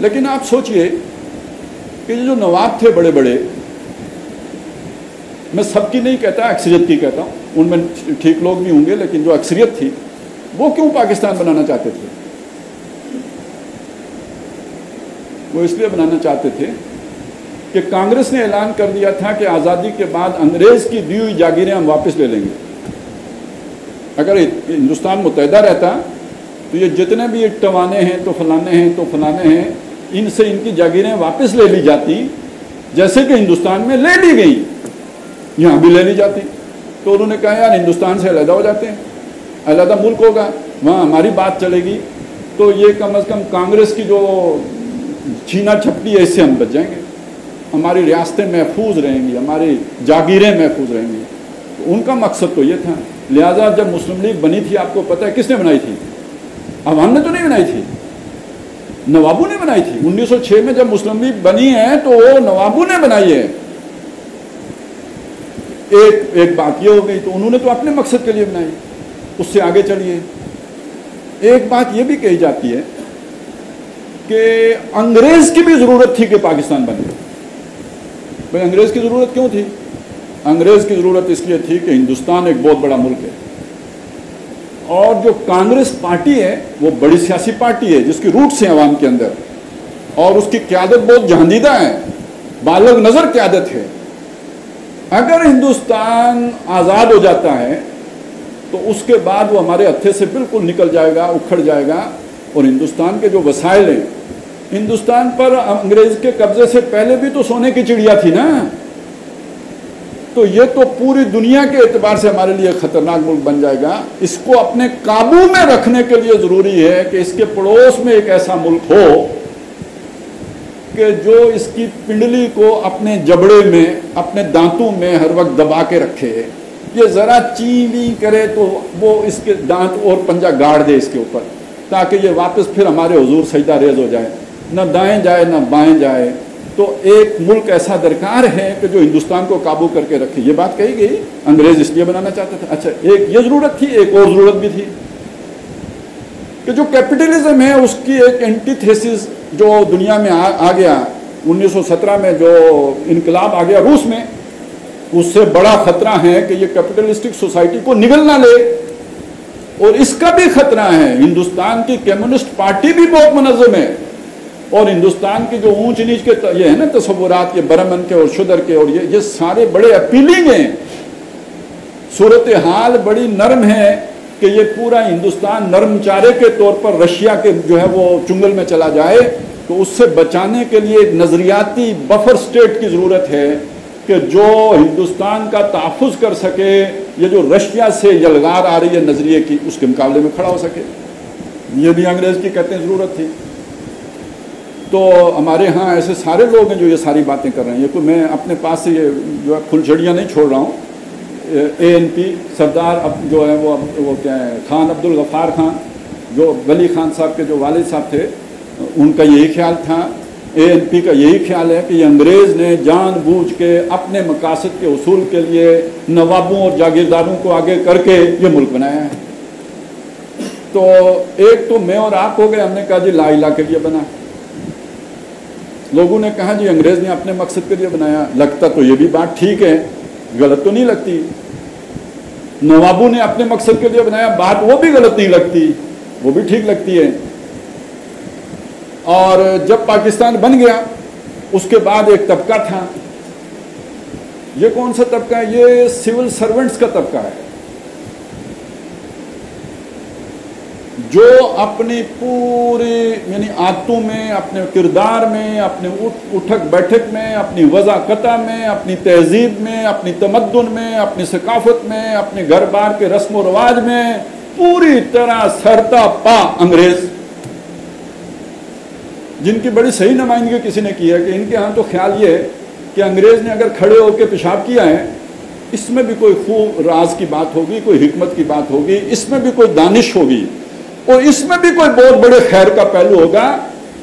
لیکن آپ سوچئے کہ جو نواب تھے بڑے بڑے، میں سب کی نہیں کہتا، اکثریت کی کہتا ہوں، ان میں ٹھیک لوگ بھی ہوں گے، لیکن جو اکثریت تھی وہ کیوں پاکستان بنانا چاہتے تھے؟ وہ اس لیے بنانا چاہتے تھے کہ کانگریس نے اعلان کر دیا تھا کہ آزادی کے بعد انگریز کی دی ہوئی جاگیریں ہم واپس لے لیں گے۔ اگر ہندوستان متحدہ رہتا تو یہ جتنے بھی ٹوانے ہیں تو فلانے ہیں تو فلانے ہیں، ان سے ان کی جاگیریں واپس لے لی جاتی، جیسے کہ ہندوستان میں لے لی گئی، یہاں بھی لے لی جاتی۔ تو انہوں نے کہا یار ہندوستان سے علیحدہ ہو جاتے ہیں، علیحدہ ملک ہوگا، وہاں ہماری بات چلے گی، تو یہ کم از کم کانگریس کی جو چھینا چھپٹی ہے اس سے ہم بچ جائیں گے، ہماری ریاستیں محفوظ رہیں گی، ہماری جاگیریں محفوظ رہیں گی۔ تو ان کا مقصد تو یہ تھا۔ لہٰذا جب مسلم لیگ بنی تھی، آپ کو پتہ ہے کس نے بنائی تھی؟ عوام نے تو نہیں بنائی تھی، نوابوں نے بنائی تھی۔ 1906 میں جب مسلم لیگ بنی ہے تو وہ نوابوں نے بنائی ہے۔ ایک بات یہ ہو گئی، تو انہوں نے تو اپنے مقصد کے لیے بنائی، اس سے آگے چلیے۔ ایک بات یہ بھی کہی جاتی ہے کہ انگریز کی بھی ضرورت تھی کہ پاکستان بنے۔ بھائی انگریز کی ضرورت کیوں تھی؟ انگریز کی ضرورت اس لیے تھی کہ ہندوستان ایک بہت بڑا ملک ہے، اور جو کانگریس پارٹی ہے وہ بڑی سیاسی پارٹی ہے جس کی روٹس ہیں عوام کے اندر، اور اس کی قیادت بہت جہاندیدہ ہے، بالغ نظر قیادت ہے۔ اگر ہندوستان آزاد ہو جاتا ہے تو اس کے بعد وہ ہمارے ہتھے سے بالکل نکل جائے گا، اکھڑ جائے گا، اور ہندوستان کے جو وسائل ہیں، ہندوستان پر انگریز کے قبضے سے پہلے بھی تو سونے کی چڑیا تھی نا، تو یہ تو پوری دنیا کے اعتبار سے ہمارے لیے خطرناک ملک بن جائے گا۔ اس کو اپنے قابو میں رکھنے کے لیے ضروری ہے کہ اس کے پڑوس میں ایک ایسا ملک ہو کہ جو اس کی پنڈلی کو اپنے جبڑے میں، اپنے دانتوں میں ہر وقت دبا کے رکھے، یہ ذرا چیویں کرے تو وہ اس کے دانت اور پنجہ گاڑ دے اس کے اوپر، تاکہ یہ واپس پھر ہمارے حضور سجدہ ریز ہو جائے، نہ دائیں جائے نہ بائیں جائے۔ تو ایک ملک ایسا درکار ہے کہ جو ہندوستان کو قابو کر کے رکھے۔ یہ بات کہی گئی، انگریز اس لیے بنانا چاہتا تھا۔ اچھا، ایک یہ ضرورت تھی، ایک اور ضرورت بھی تھی کہ جو کیپٹلزم ہے اس کی ایک اینٹی تھیسس جو دنیا میں آ گیا 1917 میں، جو انقلاب آ گیا روس میں، اس سے بڑا خطرہ ہے کہ یہ کیپٹلسٹک سوسائٹی کو نگل نہ لے، اور اس کا بھی خطرہ ہے۔ ہندوستان کی کمیونسٹ پارٹی بھی بہت منظم ہے، اور ہندوستان کی جو اونچ نیچ کے یہ ہے نا تصورات، یہ برہمن کے اور شودر کے، اور یہ سارے بڑے اپیلنگ ہیں۔ صورتحال بڑی نرم ہے کہ یہ پورا ہندوستان نرم چارے کے طور پر رشیا کے جو ہے وہ چنگل میں چلا جائے، تو اس سے بچانے کے لیے ایک نظریاتی بفر سٹیٹ کی ضرورت ہے کہ جو ہندوستان کا تحفظ کر سکے، یہ جو رشیا سے یلغار آ رہی ہے نظریے کی، اس کے مقابلے میں کھڑا ہو سکے۔ یہ بھی انگریز کی کہتے ہیں ضرورت تھی۔ تو ہمارے ہاں ایسے سارے لوگ ہیں جو یہ ساری باتیں کر رہے ہیں۔ یہ کوئی میں اپنے پاس سے یہ جو ہے کھلچڑیاں نہیں چھوڑ رہا ہوں۔ اے این پی سردار جو ہے وہ کیا ہے، خان عبد الغفار خان، جو ولی خان صاحب کے جو والد صاحب تھے، ان کا یہی خیال تھا۔ اے این پی کا یہی خیال ہے کہ یہ انگریز نے جان بوجھ کے اپنے مقاصد کے حصول کے لیے نوابوں اور جاگیرداروں کو آگے کر کے یہ ملک بنایا ہے۔ تو ایک تو میں اور آپ ہو گئے، ہم نے کہا جی لا الہ کے لیے بنا، لوگوں نے کہا جی انگریز نے اپنے مقصد کے لیے بنایا۔ لگتا تو یہ بھی بات ٹھیک ہے، غلط تو نہیں لگتی۔ نوابوں نے اپنے مقصد کے لیے بنایا، بات وہ بھی غلط نہیں لگتی، وہ بھی ٹھیک لگتی ہے۔ اور جب پاکستان بن گیا اس کے بعد ایک طبقہ تھا، یہ کون سا طبقہ ہے؟ یہ سول سرونٹس کا طبقہ ہے، جو اپنی پوری یعنی عادتوں میں، اپنے کردار میں، اپنے اٹھک بیٹھک میں، اپنی وضاقتہ میں، اپنی تہذیب میں، اپنی تمدن میں، اپنی ثقافت میں، اپنے گھر بار کے رسم و رواج میں پوری طرح سرتا پا انگریز، جن کی بڑی صحیح نمائندگی کسی نے کی ہے کہ ان کے ہاں تو خیال یہ ہے کہ انگریز نے اگر کھڑے ہو کے پیشاب کیا ہے، اس میں بھی کوئی خوب راز کی بات ہوگی، کوئی حکمت کی بات ہوگی، اس میں بھی کوئی دانش ہوگی، اور اس میں بھی کوئی بہت بڑے خیر کا پہلو ہوگا۔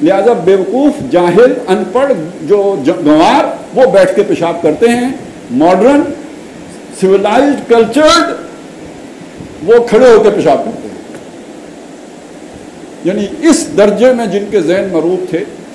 لہذا بیوقوف، جاہل، ان پڑھ جو گنوار وہ بیٹھ کے پیشاب کرتے ہیں، ماڈرن، سویلائزڈ، کلچرڈ وہ کھڑے ہو کے پیشاب کرتے ہیں۔ یعنی اس درجے میں جن کے ذہن مروب تھے،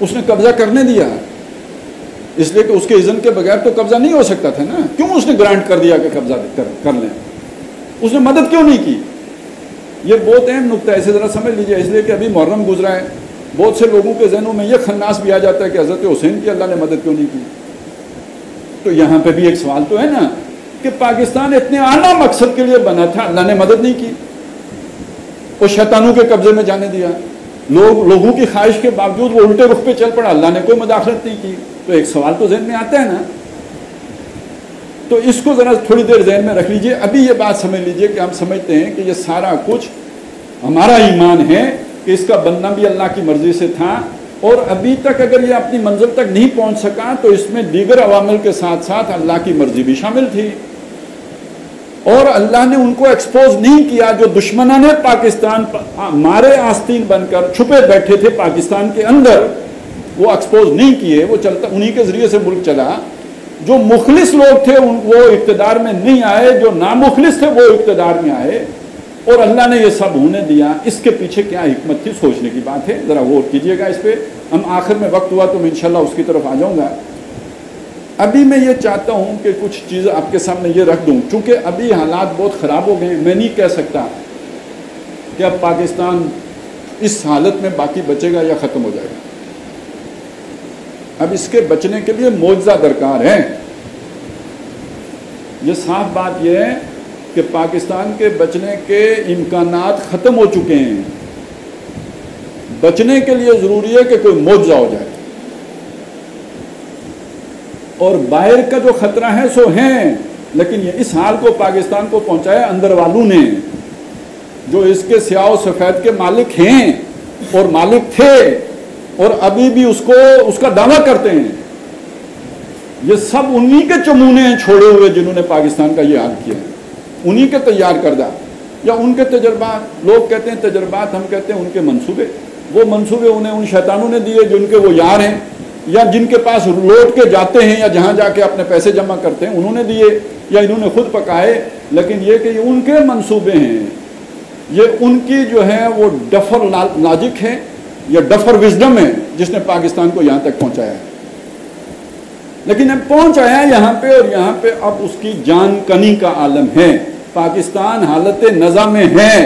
اس نے قبضہ کرنے دیا، اس لیے کہ اس کے اذن کے بغیر تو قبضہ نہیں ہو سکتا تھا نا. کیوں اس نے گرانٹ کر دیا کہ قبضہ کر لیں؟ اس نے مدد کیوں نہیں کی؟ یہ بہت اہم نقطہ ہے، اسے ذرا سمجھ لیجئے. اس لیے کہ ابھی محرم گزرا ہے، بہت سے لوگوں کے ذہنوں میں یہ خناس بھی آ جاتا ہے کہ حضرت حسین کی اللہ نے مدد کیوں نہیں کی. تو یہاں پہ بھی ایک سوال تو ہے نا کہ پاکستان اتنے اعلیٰ مقصد کے لیے بنا تھا، اللہ نے مدد نہیں کی، وہ شیطانوں کے قبضے میں جانے دیا. لوگوں کی خواہش کے باوجود وہ الٹے رخ پہ چل پڑا، اللہ نے کوئی مداخلت نہیں کی. تو ایک سوال تو ذہن میں آتا ہے نا. تو اس کو ذرا تھوڑی دیر ذہن میں رکھ لیجئے. ابھی یہ بات سمجھ لیجئے کہ ہم سمجھتے ہیں کہ یہ سارا کچھ ہمارا ایمان ہے کہ اس کا بننا بھی اللہ کی مرضی سے تھا، اور ابھی تک اگر یہ اپنی منزل تک نہیں پہنچ سکا تو اس میں دیگر عوامل کے ساتھ ساتھ اللہ کی مرضی بھی شامل تھی. اور اللہ نے ان کو ایکسپوز نہیں کیا جو دشمنان پاکستان مارے آستین بن کر چھپے بیٹھے تھے پاکستان کے اندر، وہ ایکسپوز نہیں کیے. وہ چلتا انہی کے ذریعے سے ملک چلا. جو مخلص لوگ تھے وہ اقتدار میں نہیں آئے، جو نامخلص تھے وہ اقتدار میں آئے، اور اللہ نے یہ سب ہونے دیا. اس کے پیچھے کیا حکمت تھی، سوچنے کی بات ہے. ذرا غور کیجئے گا اس پہ. ہم آخر میں وقت ہوا تو میں انشاءاللہ اس کی طرف آ جاؤں گا. ابھی میں یہ چاہتا ہوں کہ کچھ چیزیں آپ کے سامنے یہ رکھ دوں، چونکہ ابھی حالات بہت خراب ہو گئے ہیں. میں نہیں کہہ سکتا کہ اب پاکستان اس حالت میں باقی بچے گا یا ختم ہو جائے گا. اب اس کے بچنے کے لیے معجزہ درکار ہے. یہ صاف بات یہ ہے کہ پاکستان کے بچنے کے امکانات ختم ہو چکے ہیں. بچنے کے لیے ضروری ہے کہ کوئی معجزہ ہو جائے. اور باہر کا جو خطرہ ہے سو ہیں، لیکن یہ اس حال کو پاکستان کو پہنچایا اندر والوں نے، جو اس کے سیاہ و سفید کے مالک ہیں اور مالک تھے، اور ابھی بھی اس کا دعویٰ کرتے ہیں. یہ سب انہی کے چمونے ہیں چھوڑے ہوئے جنہوں نے پاکستان کا یہ حال کیا، انہی کے تیار کردہ یا ان کے تجربات. لوگ کہتے ہیں تجربات، ہم کہتے ہیں ان کے منصوبے. وہ منصوبے انہیں ان شیطانوں نے دیے جن کے وہ یار ہیں، یا جن کے پاس لوٹ کے جاتے ہیں یا جہاں جا کے اپنے پیسے جمع کرتے ہیں انہوں نے دیے، یا انہوں نے خود پکائے. لیکن یہ کہ یہ ان کے منصوبے ہیں، یہ ان کی جو ہے وہ ڈفر لاجک ہے یا ڈفر وزڈم ہے جس نے پاکستان کو یہاں تک پہنچایا ہے. لیکن اب پہنچایا یہاں پہ، اور یہاں پہ اب اس کی جان کنی کا عالم ہے. پاکستان حالت نزا میں ہے.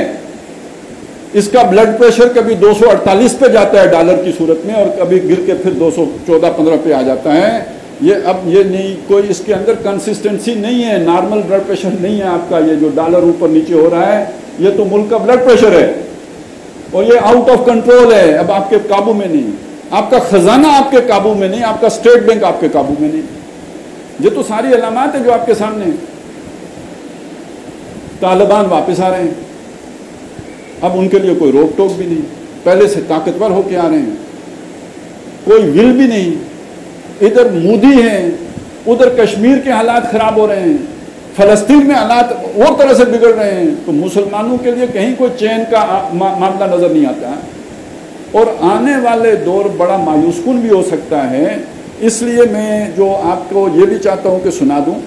اس کا بلڈ پریشر کبھی 248 پہ جاتا ہے ڈالر کی صورت میں، اور کبھی گر کے پھر 214-15 پہ آ جاتا ہے. یہ اب یہ نہیں، کوئی اس کے اندر کنسسٹنسی نہیں ہے. نارمل بلڈ پریشر نہیں ہے آپ کا. یہ جو ڈالر اوپر نیچے ہو رہا ہے یہ تو ملک کا بلڈ پریشر ہے، اور یہ آؤٹ آف کنٹرول ہے، اب آپ کے قابو میں نہیں. آپ کا خزانہ آپ کے قابو میں نہیں، آپ کا اسٹیٹ بینک آپ کے قابو میں نہیں. یہ تو ساری علامات ہیں جو آپ کے سامنے ہیں. طالبان واپس آ رہے ہیں، اب ان کے لیے کوئی روک ٹوک بھی نہیں. پہلے سے طاقتور ہو کے آ رہے ہیں، کوئی ول بھی نہیں. ادھر مودی ہیں، ادھر کشمیر کے حالات خراب ہو رہے ہیں، فلسطین میں حالات اور طرح سے بگڑ رہے ہیں. تو مسلمانوں کے لیے کہیں کوئی چین کا معاملہ نظر نہیں آتا. اور آنے والے دور بڑا مایوس کن بھی ہو سکتا ہے. اس لیے میں جو آپ کو یہ بھی چاہتا ہوں کہ سنا دوں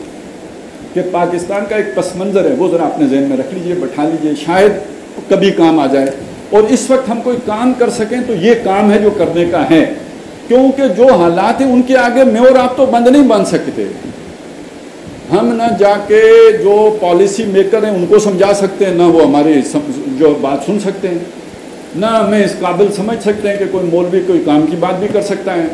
کہ پاکستان کا ایک پس منظر ہے، وہ ذرا اپنے ذہن میں رکھ لیجئے، بٹھا لیجئے، شاید کبھی کام آ جائے. اور اس وقت ہم کوئی کام کر سکیں تو یہ کام ہے جو کرنے کا ہے، کیونکہ جو حالات ہیں ان کے آگے میں اور آپ تو بند نہیں بن سکتے. ہم نہ جا کے جو پالیسی میکر ہیں ان کو سمجھا سکتے ہیں، نہ وہ ہماری جو بات سن سکتے ہیں، نہ ہمیں اس قابل سمجھ سکتے ہیں کہ کوئی مولوی کوئی کام کی بات بھی کر سکتا ہے،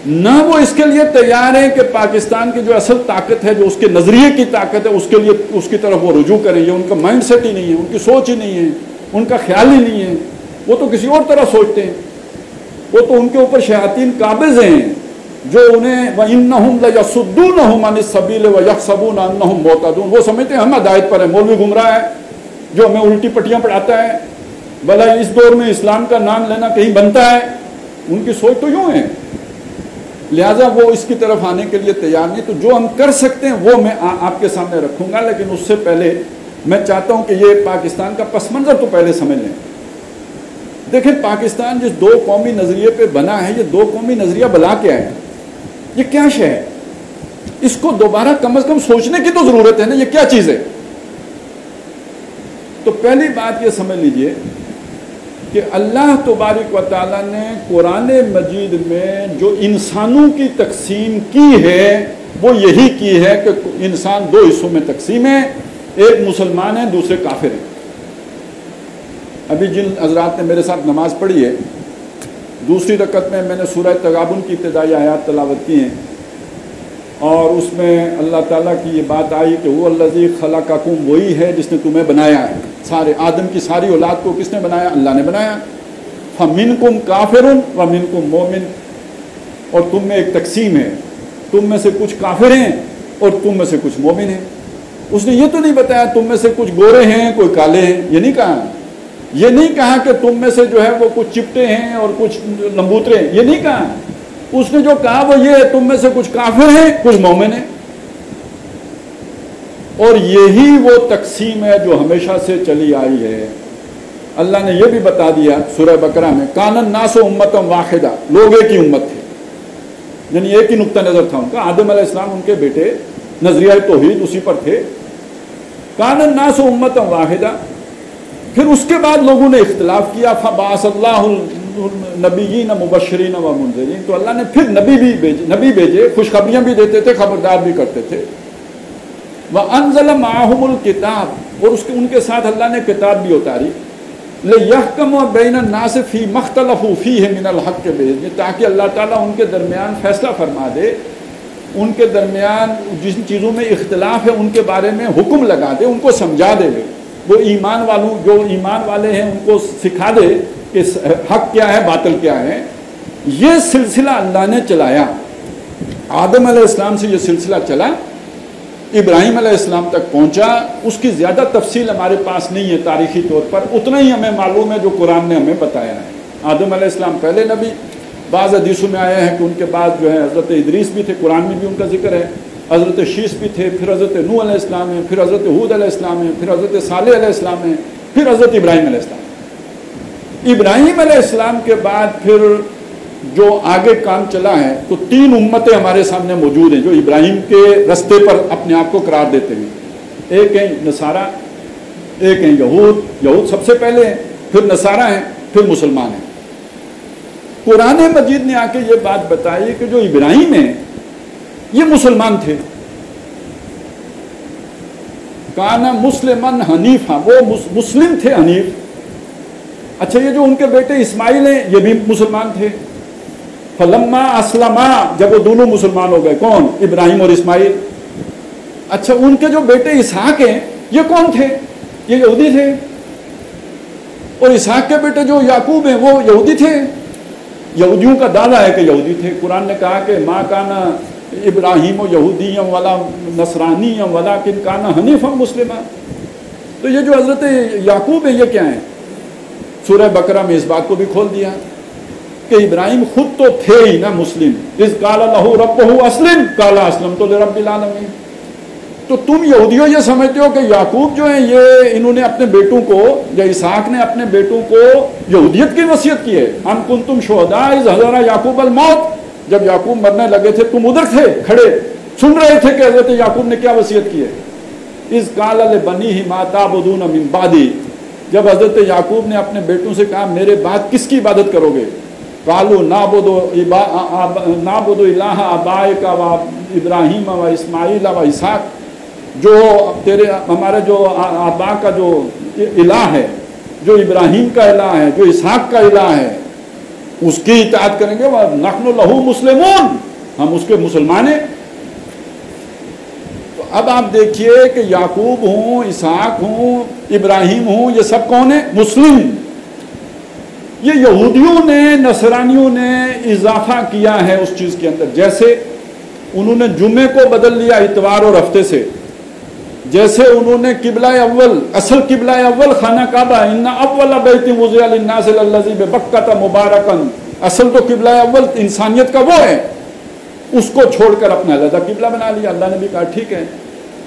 نہ وہ اس کے لیے تیار ہیں کہ پاکستان کی جو اصل طاقت ہے، جو اس کے نظریے کی طاقت ہے، اس کے لیے اس کی طرف وہ رجوع کریں. یہ ان کا مائنڈ سیٹ ہی نہیں ہے، ان کی سوچ ہی نہیں ہے، ان کا خیال ہی نہیں ہے. وہ تو کسی اور طرح سوچتے ہیں. وہ تو ان کے اوپر شیاطین قابض ہیں جو انہیں وَإِنَّهُمْ لَيَصُدُّونَهُمْ عَنِ السَّبِيلِ وَيَحْسَبُونَ أَنَّهُمْ مُهْتَدُونَ. وہ سمجھتے ہیں ہم ہدایت پر ہیں، مولوی گمراہ ہے جو ہمیں الٹی پٹیاں پڑھاتا ہے. بھلا اس دور میں اسلام کا نام لینا کہیں بنتا ہے؟ ان کی سوچ تو یوں ہے. لہٰذا وہ اس کی طرف آنے کے لیے تیار نہیں. تو جو ہم کر سکتے ہیں وہ میں آپ کے سامنے رکھوں گا، لیکن اس سے پہلے میں چاہتا ہوں کہ یہ پاکستان کا پس منظر تو پہلے سمجھ لیں. دیکھیں پاکستان جس دو قومی نظریے پہ بنا ہے، یہ دو قومی نظریہ بلا کیا ہے؟ یہ کیا شے ہے؟ اس کو دوبارہ کم از کم سوچنے کی تو ضرورت ہے نا. یہ کیا چیز ہے؟ تو پہلی بات یہ سمجھ لیجئے کہ اللہ تبارک و تعالیٰ نے قرآن مجید میں جو انسانوں کی تقسیم کی ہے وہ یہی کی ہے کہ انسان دو حصوں میں تقسیم ہے، ایک مسلمان ہیں، دوسرے کافر ہیں۔ ابھی جن حضرات نے میرے ساتھ نماز پڑھی ہے، دوسری رکعت میں نے سورہ تغابن کی ابتدائی آیات تلاوت کی ہیں، اور اس میں اللہ تعالیٰ کی یہ بات آئی کہ وہ الذی خلقکم، وہی ہے جس نے تمہیں بنایا ہے، سارے آدم کی ساری اولاد کو کس نے بنایا؟ اللہ نے بنایا۔ فمنکم کافر ومنکم مومن، اور تم میں ایک تقسیم ہے، تم میں سے کچھ کافر ہیں اور تم میں سے کچھ مومن ہیں۔ اس نے یہ تو نہیں بتایا تم میں سے کچھ گورے ہیں کوئی کالے ہیں، یہ نہیں کہا، یہ نہیں کہا کہ تم میں سے جو ہے وہ کچھ چپٹے ہیں اور کچھ لمبوترے ہیں، یہ نہیں کہا۔ اس نے جو کہا وہ یہ ہے تم میں سے کچھ کافر ہیں کچھ مومن ہیں، اور یہی وہ تقسیم ہے جو ہمیشہ سے چلی آئی ہے۔ اللہ نے یہ بھی بتا دیا سورہ بقرہ میں، کان الناس امۃ واحدہ، لوگ ایک ہی امت تھے، یعنی ایک ہی نقطہ نظر تھا ان کا۔ آدم علیہ السلام ان کے بیٹے، نظریہ توحید اسی پر تھے۔ کان الناس امۃ واحدہ، پھر اس کے بعد لوگوں نے اختلاف کیا، فبعث اللہ النبیین مبشرین و منذرین، تو اللہ نے پھر نبی بھیجے، خوشخبریاں بھی دیتے تھے، خبردار بھی کرتے تھے۔ وانزل معهم الکتاب، اور ان کے ساتھ اللہ نے کتاب بھی اتاری، لیحکم بین الناس فی ما اختلفوا فیہ من الحق باذنہ، تاکہ اللہ تعالیٰ ان کے درمیان فیصلہ فرما دے، ان کے درمیان جن چیزوں میں اختلاف ہے ان کے بارے میں حکم لگا دے، ان کو سمجھا دے، وہ جو ایمان والے ہیں ان کو سکھا دے کہ حق کیا ہے باطل کیا ہے۔ یہ سلسلہ اللہ نے چلایا، آدم علیہ السلام سے یہ سلسلہ چلا، ابراہیم علیہ السلام تک پہنچا۔ اس کی زیادہ تفصیل ہمارے پاس نہیں ہے تاریخی طور پر، اتنا ہی ہمیں معلوم ہے جو قرآن نے ہمیں بتایا ہے۔ آدم علیہ السلام پہلے نبی، بعض حدیثوں میں آیا ہے کہ ان کے بعد جو ہے حضرت ادریس بھی تھے، قرآن میں بھی ان کا ذکر ہے، حضرت شیش بھی تھے، پھر حضرت نوح علیہ السلام ہیں، پھر حضرت ہود علیہ السلام ہیں، پھر حضرت صالح علیہ السلام ہیں، پھر حضرت ابراہیم علیہ السلام۔ ابراہیم علیہ السلام کے بعد پھر جو آگے کام چلا ہے تو 3 امتیں ہمارے سامنے موجود ہیں جو ابراہیم کے رستے پر اپنے آپ کو قرار دیتے ہیں۔ ایک ہیں نصارہ، ایک ہیں یہود سب سے پہلے ہیں، پھر نصارہ ہیں، پھر مسلمان ہیں۔ قرآن مجید نے آ کے یہ بات بتائی کہ جو ابراہیم ہیں یہ مسلمان تھے، کانا مسلمن حنیفا، وہ مسلم تھے، حنیف۔ اچھا، یہ جو ان کے بیٹے اسماعیل ہیں یہ بھی مسلمان تھے۔ فلما اسلما، جب وہ دونوں مسلمان ہو گئے، کون؟ ابراہیم اور اسماعیل۔ اچھا، ان کے جو بیٹے اسحاق ہیں یہ کون تھے؟ یہ یہودی تھے۔ اور اسحاق کے بیٹے جو یعقوب ہیں وہ یہودی تھے۔ یہودیوں کا دعویٰ ہے کہ یہودی تھے۔ قرآن نے کہا کہ ما کانا ابراہیم و یہودی ولا نصرانی ولکن کانا حنیفا مسلما۔ تو یہ جو حضرت یعقوب ہیں یہ کیا ہیں؟ سورہ بقرہ میں اس بات کو بھی کھول دیا کہ ابراہیم خود تو تھے ہی نا مسلم، اذ قال لہ ربہ اسلم قال اسلمت لرب العالمین۔ تو تم یہودیوں یہ سمجھتے ہو کہ یعقوب جو ہیں یہ انہوں نے اپنے بیٹوں کو، یا اسحاق نے اپنے بیٹوں کو یہودیت کی وصیت کی ہے۔ ام کنتم شہداء اذ حضر یعقوب الموت، جب یعقوب مرنے لگے تھے تم ادھر تھے کھڑے، سن رہے تھے کہ حضرت یعقوب نے کیا وصیت کی ہے۔ اذ قال لبنیہ ما تعبدون من بعدی، جب حضرت یعقوب نے اپنے بیٹوں سے کہا میرے بعد کس کی عبادت کرو گے؟ قالوا نعبد الہ آبائک و ابراہیم و اسماعیل و اسحاق، جو ہمارے جو آبا کا جو الہ ہے، جو ابراہیم کا الہ ہے، جو اسحاق کا الہ ہے، اس کی اطاعت کریں گے۔ وَنَحْنُ لَهُ مُسْلِمُونَ، ہم اس کے مسلمان ہیں۔ تو اب آپ دیکھیے کہ یعقوب ہوں، اسحاق ہوں، ابراہیم ہوں، یہ سب کون ہیں؟ مسلم۔ یہ یہودیوں نے، نصرانیوں نے اضافہ کیا ہے اس چیز کے اندر، جیسے انہوں نے جمعے کو بدل لیا اتوار اور ہفتے سے، جیسے انہوں نے قبلہ اول، اصل قبلہ اول خانہ کعبہ، ان اول بیت وضع للناس الذی ببکۃ مبارکا، اصل تو قبلہ اول انسانیت کا وہ ہے، اس کو چھوڑ کر اپنا علیحدہ قبلہ بنا لیا۔ اللہ نے بھی کہا ٹھیک ہے۔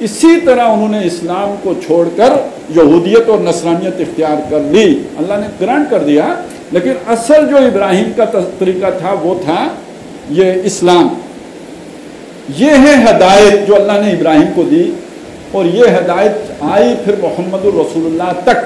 اسی طرح انہوں نے اسلام کو چھوڑ کر یہودیت اور نصرانیت اختیار کر لی، اللہ نے گرانٹ کر دیا، لیکن اصل جو ابراہیم کا طریقہ تھا وہ تھا یہ اسلام۔ یہ ہے ہدایت جو اللہ نے ابراہیم کو دی، اور یہ ہدایت آئی پھر محمد الرسول اللہ تک۔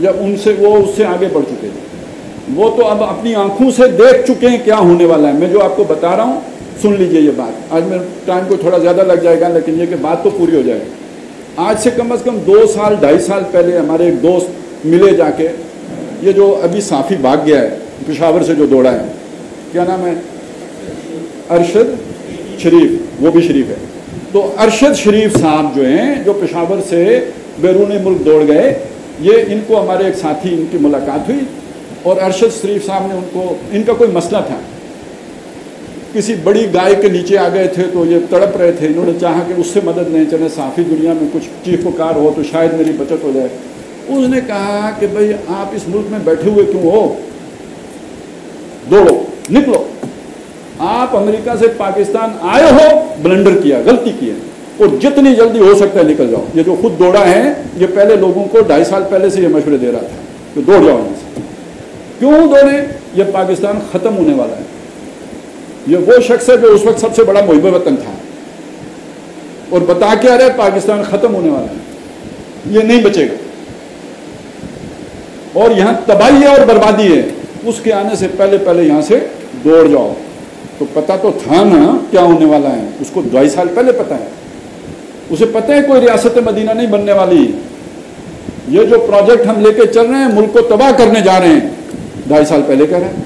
یا ان سے وہ اس سے آگے بڑھ چکے تھے. وہ تو اب اپنی آنکھوں سے دیکھ چکے ہیں کیا ہونے والا ہے. میں جو آپ کو بتا رہا ہوں سن لیجئے یہ بات. آج میرے ٹائم کو تھوڑا زیادہ لگ جائے گا لیکن یہ کہ بات تو پوری ہو جائے گی. آج سے کم از کم 2 سال 2.5 سال پہلے ہمارے ایک دوست ملے جا کے, یہ جو ابھی صافی بھاگ گیا ہے پشاور سے جو دوڑا ہے, کیا نام ہے, ارشد شریف, وہ بھی شریف ہے. تو ارشد شریف صاحب جو ہیں جو پشاور سے بیرون ملک دوڑ گئے, یہ ان کو ہمارے ایک ساتھی ان کی ملاقات ہوئی اور ارشد شریف صاحب نے ان کو, ان کا کوئی مسئلہ تھا, کسی بڑی گائے کے نیچے آ گئے تھے تو یہ تڑپ رہے تھے. انہوں نے چاہا کہ اس سے مدد لیں, چلے صافی دنیا میں کچھ چیخ پکار ہو تو شاید میری بچت ہو جائے. اس نے کہا کہ بھئی آپ اس ملک میں بیٹھے ہوئے کیوں ہو, دوڑو نکلو. آپ امریکہ سے پاکستان آئے ہو, بلنڈر کیا, غلطی کی ہے, اور جتنی جلدی ہو سکتا ہے نکل جاؤ. یہ جو خود دوڑا ہے یہ پہلے لوگوں کو 2.5 سال پہلے سے یہ مشورے دے رہا تھا کہ دوڑ جاؤ یہاں سے. کیوں دوڑیں, یہ پاکستان ختم ہونے والا ہے. یہ وہ شخص ہے جو اس وقت سب سے بڑا محب وطن تھا اور بتا کے آ رہے پاکستان ختم ہونے والا ہے, یہ نہیں بچے گا اور یہاں تباہی ہے اور بربادی ہے. اس کے آنے سے پہلے پہلے یہاں سے دوڑ جاؤ. تو پتا تو تھا نا کیا ہونے والا ہے, اس کو 2.5 سال پہلے پتا ہے. اسے پتہ ہے کوئی ریاست مدینہ نہیں بننے والی. یہ جو پروجیکٹ ہم لے کے چل رہے ہیں ملک کو تباہ کرنے جا رہے ہیں, 2.5 سال پہلے کہہ رہے ہیں.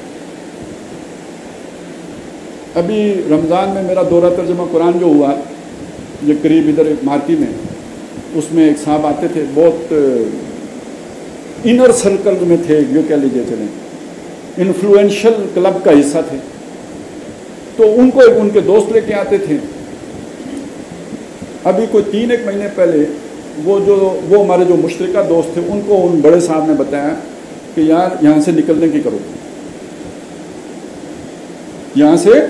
ابھی رمضان میں میرا دورہ ترجمہ قرآن جو ہوا, یہ قریب ادھر مارکی میں, اس میں ایک صاحب آتے تھے, بہت انر سرکل میں تھے, جو کہہ لیجیے چلیں انفلوئنشل کلب کا حصہ تھے. تو ان کو ان کے دوست لے کے آتے تھے. ابھی کوئی 3-1 مہینے پہلے وہ ہمارے جو مشترکہ دوست تھے ان کو ان بڑے صاحب نے بتایا کہ یار یہاں سے نکلنے کی کرو, یہاں سے.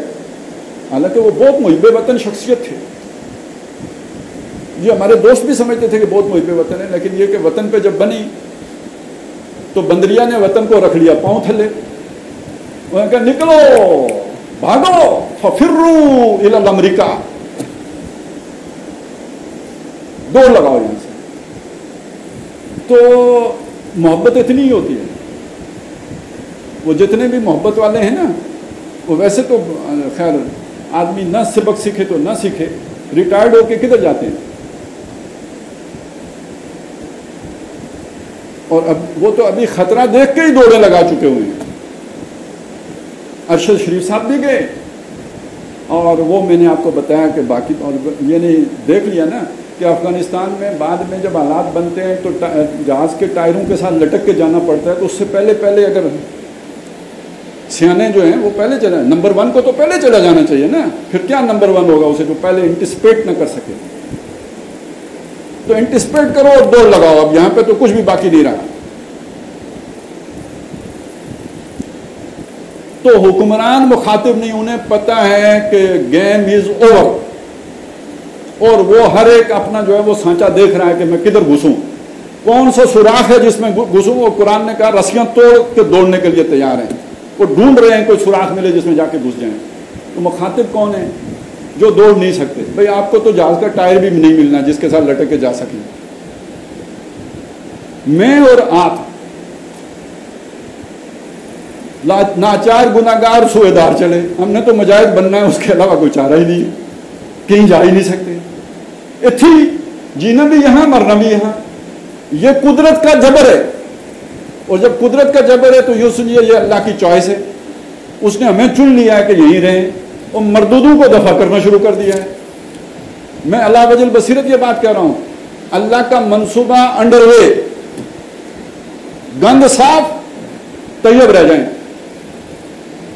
حالانکہ وہ بہت محب وطن شخصیت تھے, یہ ہمارے دوست بھی سمجھتے تھے کہ بہت محب وطن ہے, لیکن یہ کہ وطن پہ جب بنی تو بندریا نے وطن کو رکھ لیا پاؤں تھلے. انہوں نے کہا نکلو, بھاگو, ففروا الی امریکہ, دوڑ لگاؤ یہاں سے. تو محبت اتنی ہی ہوتی ہے. وہ جتنے بھی محبت والے ہیں نا, وہ ویسے تو خیر آدمی نہ سبق سیکھے تو نہ سیکھے, ریٹائرڈ ہو کے کدھر جاتے ہیں. اور اب وہ تو ابھی خطرہ دیکھ کے ہی دوڑے لگا چکے ہوئے ہیں. ارشد شریف صاحب بھی گئے, اور وہ میں نے آپ کو بتایا کہ باقی, اور یہ نہیں دیکھ لیا نا کہ افغانستان میں بعد میں جب حالات بنتے ہیں تو جہاز کے ٹائروں کے ساتھ لٹک کے جانا پڑتا ہے. تو اس سے پہلے اگر سیانے جو ہیں وہ پہلے چلے, نمبر 1 کو تو پہلے چلا جانا چاہیے نا. پھر کیا نمبر 1 ہوگا اسے جو پہلے انٹیسپیٹ نہ کر سکے. تو انٹیسپیٹ کرو اور دوڑ لگاؤ. اب یہاں پہ تو کچھ بھی باقی نہیں رہا. تو حکمران مخاطب نہیں, انہیں پتہ ہے کہ گیم از اوور, اور وہ ہر ایک اپنا جو ہے وہ سانچہ دیکھ رہا ہے کہ میں کدھر گھسوں, کون سا سوراخ ہے جس میں گھسوں. وہ قرآن نے کہا رسیاں توڑ کے دوڑنے کے لیے تیار ہیں, وہ ڈھونڈ رہے ہیں کوئی سوراخ ملے جس میں جا کے گھس جائیں. تو مخاطب کون ہے, جو دوڑ نہیں سکتے. بھئی آپ کو تو جہاز کا ٹائر بھی نہیں ملنا جس کے ساتھ لٹک کے جا سکیں. میں اور آپ ناچار گناہگار سوئےدار چلے, ہم نے تو مجاہد بننا ہے, اس کے علاوہ کوئی چارہ ہی نہیں ہے, کہیں جا ہی نہیں سکتے. اتھی جینا بھی یہاں, مرنا بھی یہاں. یہ قدرت کا جبر ہے, اور جب قدرت کا جبر ہے تو یہ سنیے یہ اللہ کی چوائس ہے. اس نے ہمیں چن لیا ہے کہ یہیں رہیں, اور مردودوں کو دفع کرنا شروع کر دیا ہے. میں اللہ وجل بصیرت یہ بات کہہ رہا ہوں, اللہ کا منصوبہ انڈر وے, گند صاف, طیب رہ جائیں.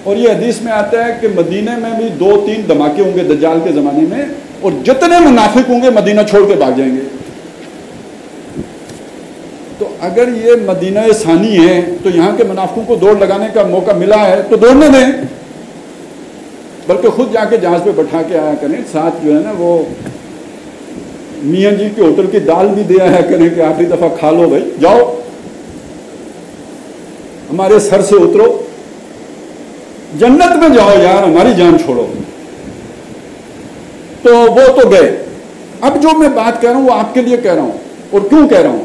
اور یہ حدیث میں آتا ہے کہ مدینے میں بھی 2-3 دھماکے ہوں گے دجال کے زمانے میں, اور جتنے منافق ہوں گے مدینہ چھوڑ کے بھاگ جائیں گے. تو اگر یہ مدینہ ثانی ہے تو یہاں کے منافقوں کو دوڑ لگانے کا موقع ملا ہے تو دوڑنے دیں, بلکہ خود جا کے جہاز پہ بٹھا کے آیا کریں. ساتھ جو ہے نا وہ میاں جی کے ہوٹل کی دال بھی دے آیا کریں کہ آخری دفعہ کھا لو بھائی, جاؤ ہمارے سر سے اترو, جنت میں جاؤ یار, ہماری جان چھوڑو. تو وہ تو گئے. اب جو میں بات کہہ رہا ہوں وہ آپ کے لیے کہہ رہا ہوں, اور کیوں کہہ رہا ہوں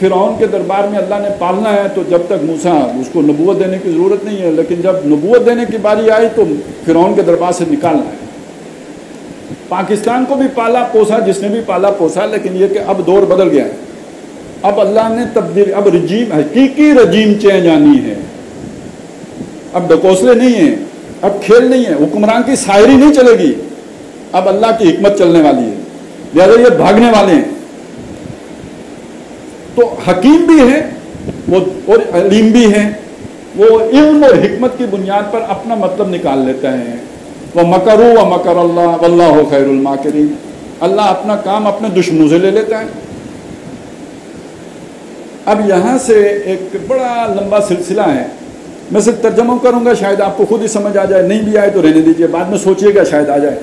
فرعون کے دربار میں اللہ نے پالنا ہے تو جب تک موسیٰ اس کو نبوت دینے کی ضرورت نہیں ہے، لیکن جب نبوت دینے کی باری آئی تو فرعون کے دربار سے نکالنا ہے۔ پاکستان کو بھی پالا پوسا جس نے بھی پالا پوسا، لیکن یہ کہ اب دور بدل گیا ہے، اب اللہ نے تبدیل، اب رجیم، حقیقی رجیم چینج آنی ہے، اب ڈکوسلے نہیں ہیں، اب کھیل نہیں ہے، حکمران کی شاعری نہیں چلے گی، اب اللہ کی حکمت چلنے والی ہے، لہذا یہ بھاگنے والے ہیں۔ تو حکیم بھی ہے وہ اور علیم بھی ہے، وہ علم اور حکمت کی بنیاد پر اپنا مطلب نکال لیتا ہے۔ وَمَكَرُوا وَمَكَرَ اللَّهُ وَاللَّهُ خَيْرُ الْمَاكِرِينَ، اللہ اپنا کام اپنے دشمنوں سے لے لیتا ہے۔ اب یہاں سے ایک بڑا لمبا سلسلہ ہے، میں صرف ترجمہ کروں گا، شاید آپ کو خود ہی سمجھ آ جائے، نہیں بھی آئے تو رہنے دیجیے، بعد میں سوچئے گا شاید آ جائے۔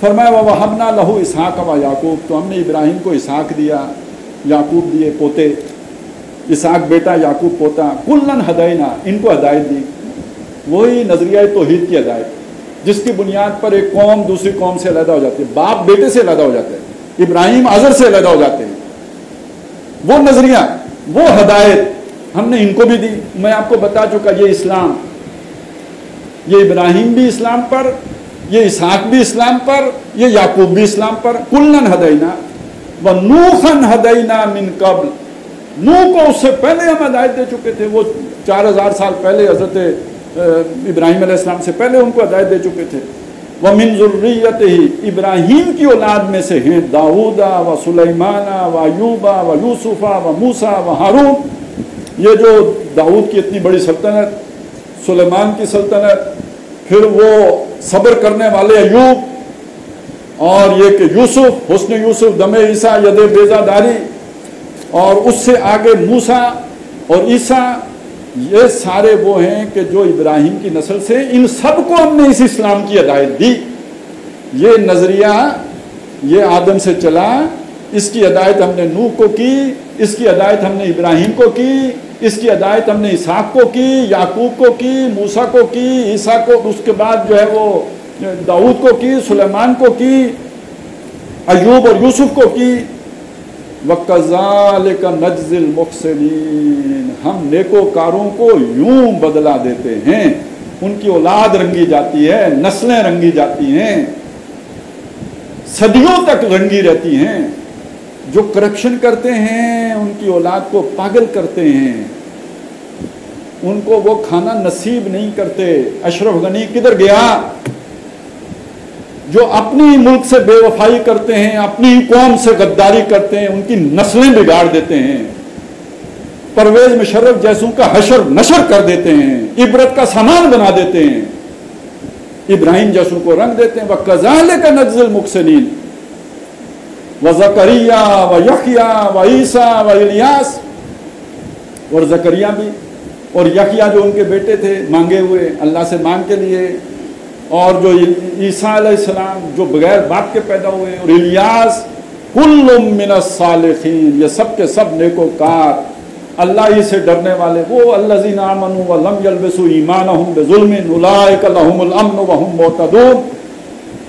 فرمایا وَوَهَبْنَا لَهُ إِسْحَاقَ وَيَعْقُوبَ، تو ہم نے ابراہیم کو اسحاق دیا، یعقوب دیے پوتے، اسحاق بیٹا یعقوب پوتا، کلن ہداینا، ان کو ہدایت دی۔ وہی نظریہ توحید کی ہدایت جس کی بنیاد پر ایک قوم دوسری قوم سے علیحدہ ہو جاتی ہے، باپ بیٹے سے علیحدہ ہو جاتے ہیں، ابراہیم آزر سے علیحدہ ہو جاتے ہیں، وہ نظریہ، وہ ہدایت ہم نے ان کو بھی دی۔ میں آپ کو بتا چکا یہ اسلام، یہ ابراہیم بھی اسلام پر، یہ اسحاق بھی اسلام پر، یہ یعقوب بھی اسلام پر، کلن ہداینا وَنُوحًا هَدَيْنَا مِن قَبْلِ، نوح کو اس سے پہلے ہم ہدایت دے چکے تھے، وہ 4000 سال پہلے حضرت ابراہیم علیہ السلام سے پہلے ان کو ہدایت دے چکے تھے۔ وَمِن ذُرِّيَّتِهِ، ابراہیم کی اولاد میں سے ہیں داؤد و سلیمان و ایوب و یوسف و موسیٰ و ہارون، یہ جو داؤد کی اتنی بڑی سلطنت، سلیمان کی سلطنت، پھر وہ صبر کرنے والے ایوب، اور یہ کہ یوسف، حسن یوسف، دم عیسیٰ، ید بیضا داری، اور اس سے آگے موسیٰ اور عیسیٰ، یہ سارے وہ ہیں کہ جو ابراہیم کی نسل سے، ان سب کو ہم نے اس اسلام کی ہدایت دی۔ یہ نظریہ یہ آدم سے چلا، اس کی ہدایت ہم نے نوح کو کی، اس کی ہدایت ہم نے ابراہیم کو کی، اس کی ہدایت ہم نے اسحاق کو کی، یعقوب کو کی، موسیٰ کو کی، عیسیٰ کو، اس کے بعد جو ہے وہ داؤد کو کی، سلیمان کو کی، ایوب اور یوسف کو کی۔ وَكَذَلِكَ نَجْزِي الْمُحْسِنِينَ، ہم نیکوکاروں کو یوں بدلا دیتے ہیں، ان کی اولاد رنگی جاتی ہے، نسلیں رنگی جاتی ہیں، صدیوں تک رنگی رہتی ہیں۔ جو کرپشن کرتے ہیں ان کی اولاد کو پاگل کرتے ہیں، ان کو وہ کھانا نصیب نہیں کرتے۔ اشرف غنی کدھر گیا؟ جو اپنی ملک سے بے وفائی کرتے ہیں، اپنی قوم سے غداری کرتے ہیں، ان کی نسلیں بگاڑ دیتے ہیں، پرویز مشرف جیسوں کا حشر نشر کر دیتے ہیں، عبرت کا سامان بنا دیتے ہیں، ابراہیم جیسوں کو رنگ دیتے ہیں۔ وَكَذَلِكَ نَجْزِي الْمُحْسِنِينَ وَزَكَرِيَّا وَيَحْيَا وَعِيسَىٰ وَإِلْيَاسَ، اور زکریا بھی اور یحییٰ جو ان کے بیٹے تھے مانگے ہوئے اللہ سے مانگ کے لیے، اور جو عیسیٰ علیہ السلام جو بغیر باپ کے پیدا ہوئے، اور الیاس، کل من الصالحین، یہ سب کے سب نیکوکار، اللہ ہی سے ڈرنے والے، وہ الذین آمنوا ولم یلبسوا ایمانہم بظلم اولئک لہم الامن وہم مہتدون،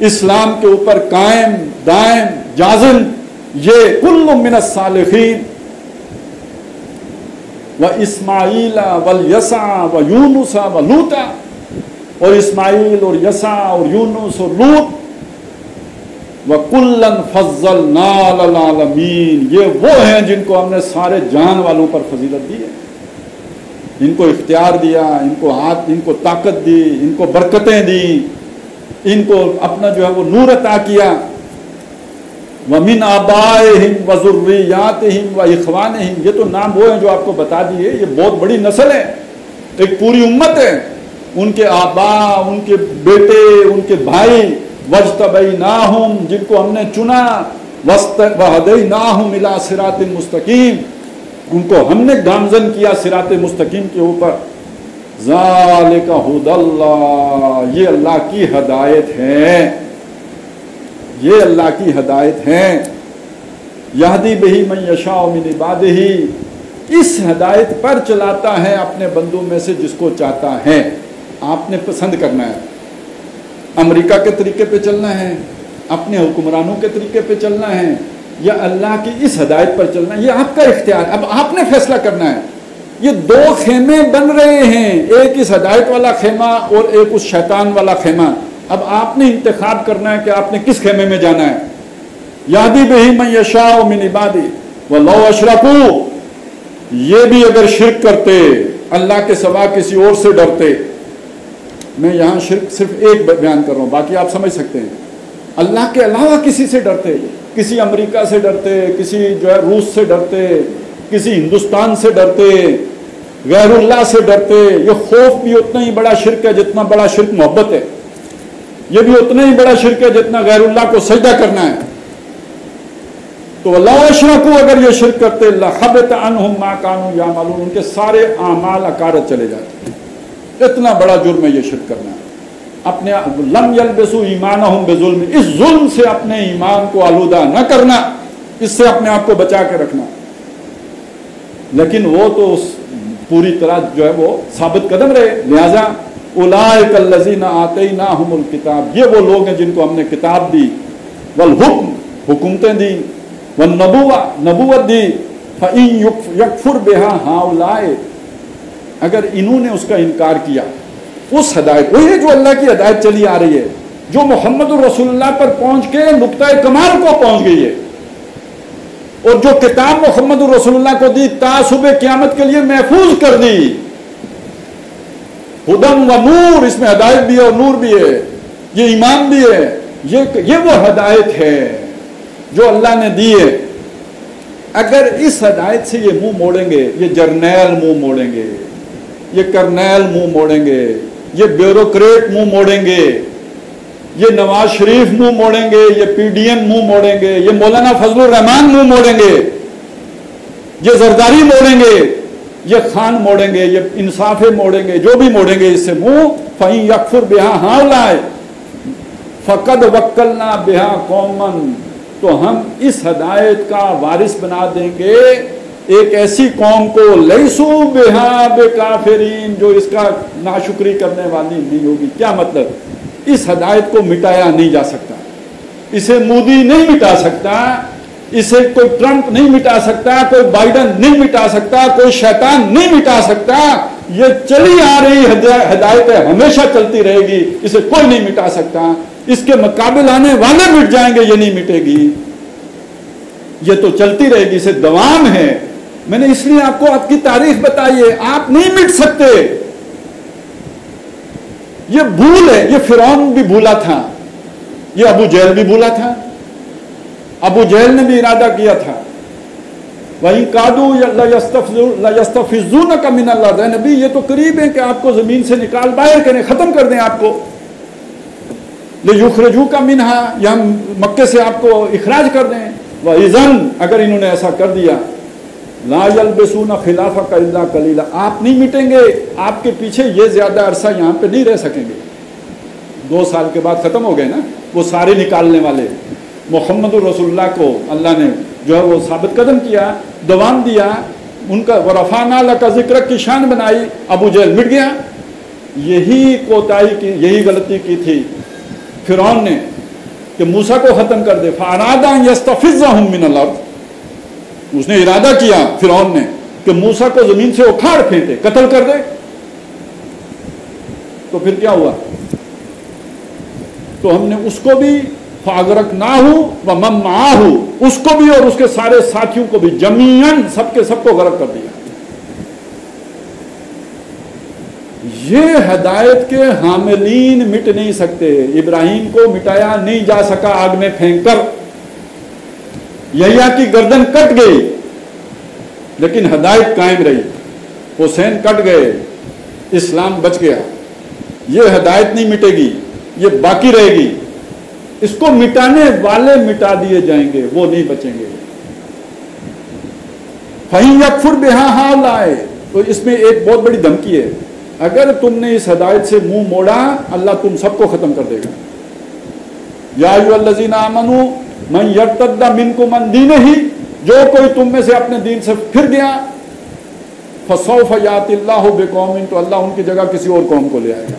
اسلام کے اوپر قائم دائم جازم، یہ کل من الصالحین، واسماعیل والیسع ویونس ولوطا، اور اسماعیل اور یسع اور یونس اور لوط، وَكُلًّا فَضَّلْنَا عَلَى الْعَالَمِينَ، یہ وہ ہیں جن کو ہم نے سارے جان والوں پر فضیلت دی ہے، ان کو اختیار دیا، ان کو ہاتھ، ان کو طاقت دی، ان کو برکتیں دی، ان کو اپنا جو ہے وہ نور عطا کیا۔ وَمِنْ آبَائِهِمْ وَذُرِّيَّاتِهِمْ وَإِخْوَانِهِمْ، یہ تو نام وہ ہیں جو آپ کو بتا دیے، یہ بہت بڑی نسل ہے، ایک پوری امت ہے، ان کے آبا، ان کے بیٹے، ان کے بھائی، وَاجْتَبَيْنَاهُمْ، جن کو ہم نے چنا، وَهَدَيْنَاهُمْ إِلَىٰ صِرَاطٍ مُسْتَقِيمٍ، ان کو ہم نے گامزن کیا صراط مستقیم کے اوپر۔ ذَلِكَ هُدَى اللَّهِ، یہ اللہ کی ہدایت ہے، یہ اللہ کی ہدایت ہے۔ یہدی بہ من یشاء من عبادہ، اس ہدایت پر چلاتا ہے اپنے بندوں میں سے جس کو چاہتا ہے۔ آپ نے پسند کرنا ہے، امریکہ کے طریقے پہ چلنا ہے، اپنے حکمرانوں کے طریقے پہ چلنا ہے، یا اللہ کی اس ہدایت پر چلنا ہے، یہ آپ کا اختیار ہے. اب آپ نے فیصلہ کرنا ہے. یہ دو خیمے بن رہے ہیں، ایک اس ہدایت والا خیمہ اور ایک اس شیطان والا خیمہ. اب آپ نے انتخاب کرنا ہے کہ آپ نے کس خیمے میں جانا ہے. یہدی بہ من یشاء من عبادہ ولو اشرکوا، یہ بھی اگر شرک کرتے، اللہ کے سوا کسی اور سے ڈرتے. میں یہاں شرک صرف ایک بیان کر رہا ہوں، باقی آپ سمجھ سکتے ہیں. اللہ کے علاوہ کسی سے ڈرتے، کسی امریکہ سے ڈرتے، کسی جو ہے روس سے ڈرتے، کسی ہندوستان سے ڈرتے، غیر اللہ سے ڈرتے. یہ خوف بھی اتنا ہی بڑا شرک ہے جتنا بڑا شرک محبت ہے. یہ بھی اتنا ہی بڑا شرک ہے جتنا غیر اللہ کو سجدہ کرنا ہے. تو لو اشرکوا، اگر یہ شرک کرتے، لحبط عنہم ما کانوا یعملون، ان کے سارے اعمال اکارت چلے جاتے. اتنا بڑا جرم ہے یہ شرک کرنا. اپنے لم یلبسوا ایمانہم بظلم، اس ظلم سے اپنے ایمان کو آلودہ نہ کرنا، اس سے اپنے آپ کو بچا کے رکھنا. لیکن وہ تو پوری طرح جو ہے وہ ثابت قدم رہے. لہذا اولئک الذین آتیناہم الکتاب، یہ وہ لوگ ہیں جن کو ہم نے کتاب دی، والحکم، حکومتیں دی، والنبوہ، نبوت دی. فإن یکفر بہا ہؤلاء، اگر انہوں نے اس کا انکار کیا، اس ہدایت، وہی جو اللہ کی ہدایت چلی آ رہی ہے، جو محمد الرسول اللہ پر پہنچ کے نقطۂ کمال کو پہنچ گئی ہے، اور جو کتاب محمد الرسول اللہ کو دی تا صبح قیامت کے لیے محفوظ کر دی. ہدم و نور، اس میں ہدایت بھی ہے اور نور بھی ہے، یہ ایمان بھی ہے. یہ وہ ہدایت ہے جو اللہ نے دی ہے. اگر اس ہدایت سے یہ منہ موڑیں گے، یہ جرنیل منہ موڑیں گے، یہ کرنیل منہ موڑیں گے، یہ بیوروکریٹ منہ موڑیں گے، یہ نواز شریف منہ موڑیں گے، یہ پی ڈی ایم منہ موڑیں گے، یہ مولانا فضل الرحمان منہ موڑیں گے، یہ زرداری موڑیں گے، یہ خان موڑیں گے، یہ انصاف موڑیں گے، جو بھی موڑیں گے اس سے منہ. فَإِن يَكْفُرْ بِهَا هَؤْلَاءِ فَقَدْ وَكَّلْنَا بِهَا قَوْمًا، تو ہم اس ہدایت کا وارث بنا دیں گے ایک ایسی قوم کو، لیسو بہا بکافرین، جو اس کا ناشکری کرنے والی نہیں ہوگی. کیا مطلب؟ اس ہدایت کو مٹایا نہیں جا سکتا، اسے مودی نہیں مٹا سکتا، اسے کوئی ٹرمپ نہیں مٹا سکتا، کوئی بائیڈن نہیں مٹا سکتا، کوئی شیطان نہیں مٹا سکتا. یہ چلی آ رہی ہدایت ہے، ہمیشہ چلتی رہے گی، اسے کوئی نہیں مٹا سکتا. اس کے مقابل آنے والے مٹ جائیں گے، یہ نہیں مٹے گی، یہ تو چلتی رہے گی، اسے دوام ہے. میں نے اس لیے آپ کو آپ کی تاریخ بتائی ہے، آپ نہیں مٹ سکتے. یہ بھول ہے، یہ فرعون بھی بھولا تھا، یہ ابو جہل بھی بھولا تھا. ابو جہل نے بھی ارادہ کیا تھا، وَإِن كَادُوا لَيَسْتَفِزُّونَكَ مِنَ الْأَرْضِ، نبی یہ تو قریب ہے کہ آپ کو زمین سے نکال باہر کریں، ختم کر دیں آپ کو. لِيُخْرِجُوكَ مِنْهَا، یا ہم مکے سے آپ کو اخراج کر دیں. وَإِذًا، اگر انہوں نے ایسا کر دیا، لَا يَلْبِسُونَ خِلَافَكَ إِلَّا قَلِيلًا، آپ نہیں مٹیں گے، آپ کے پیچھے یہ زیادہ عرصہ یہاں پہ نہیں رہ سکیں گے. 2 سال کے بعد ختم ہو گئے نا وہ سارے نکالنے والے. محمد الرسول اللہ کو اللہ نے جو ہے وہ ثابت قدم کیا، دوام دیا، ان کا وَرَفَعْنَا لَكَ ذِكْرَكَ کی شان بنائی. ابو جہل مٹ گیا. یہی کوتاہی کی، یہی غلطی کی تھی فرعون نے کہ موسیٰ کو ختم کر دے. فَأَرَادَ أَن يَسْتَفِزَّهُم مِّنَ الْأَرْضِ، اس نے ارادہ کیا فرعون نے کہ موسیٰ کو زمین سے اکھاڑ پھینکے، قتل کر دے. تو پھر کیا ہوا؟ تو ہم نے اس کو بھی فَأَغْرَقْنَاهُ وَمَن مَّعَهُ، اس کو بھی اور اس کے سارے ساتھیوں کو بھی جمیعاً، سب کے سب کو غرق کر دیا. یہ ہدایت کے حاملین مٹ نہیں سکتے. ابراہیم کو مٹایا نہیں جا سکا آگ میں پھینک کر، یحییٰ کی گردن کٹ گئی لیکن ہدایت قائم رہی. حسین کٹ گئے، اسلام بچ گیا. یہ ہدایت نہیں مٹے گی، یہ باقی رہے گی. اس کو مٹانے والے مٹا دیے جائیں گے، وہ نہیں بچیں گے. فَإِن يَكْفُرْ بِهَا هَؤْلَاءِ، تو اس میں ایک بہت بڑی دھمکی ہے. اگر تم نے اس ہدایت سے منہ موڑا، اللہ تم سب کو ختم کر دے گا. یا ایھا الذین آمنوا من یرتد منکم عن دینہ، جو کوئی تم میں سے اپنے دین سے پھر گیا، فسوف یأتی اللہ بقوم، تو اللہ ان کی جگہ کسی اور قوم کو لے آئے گا.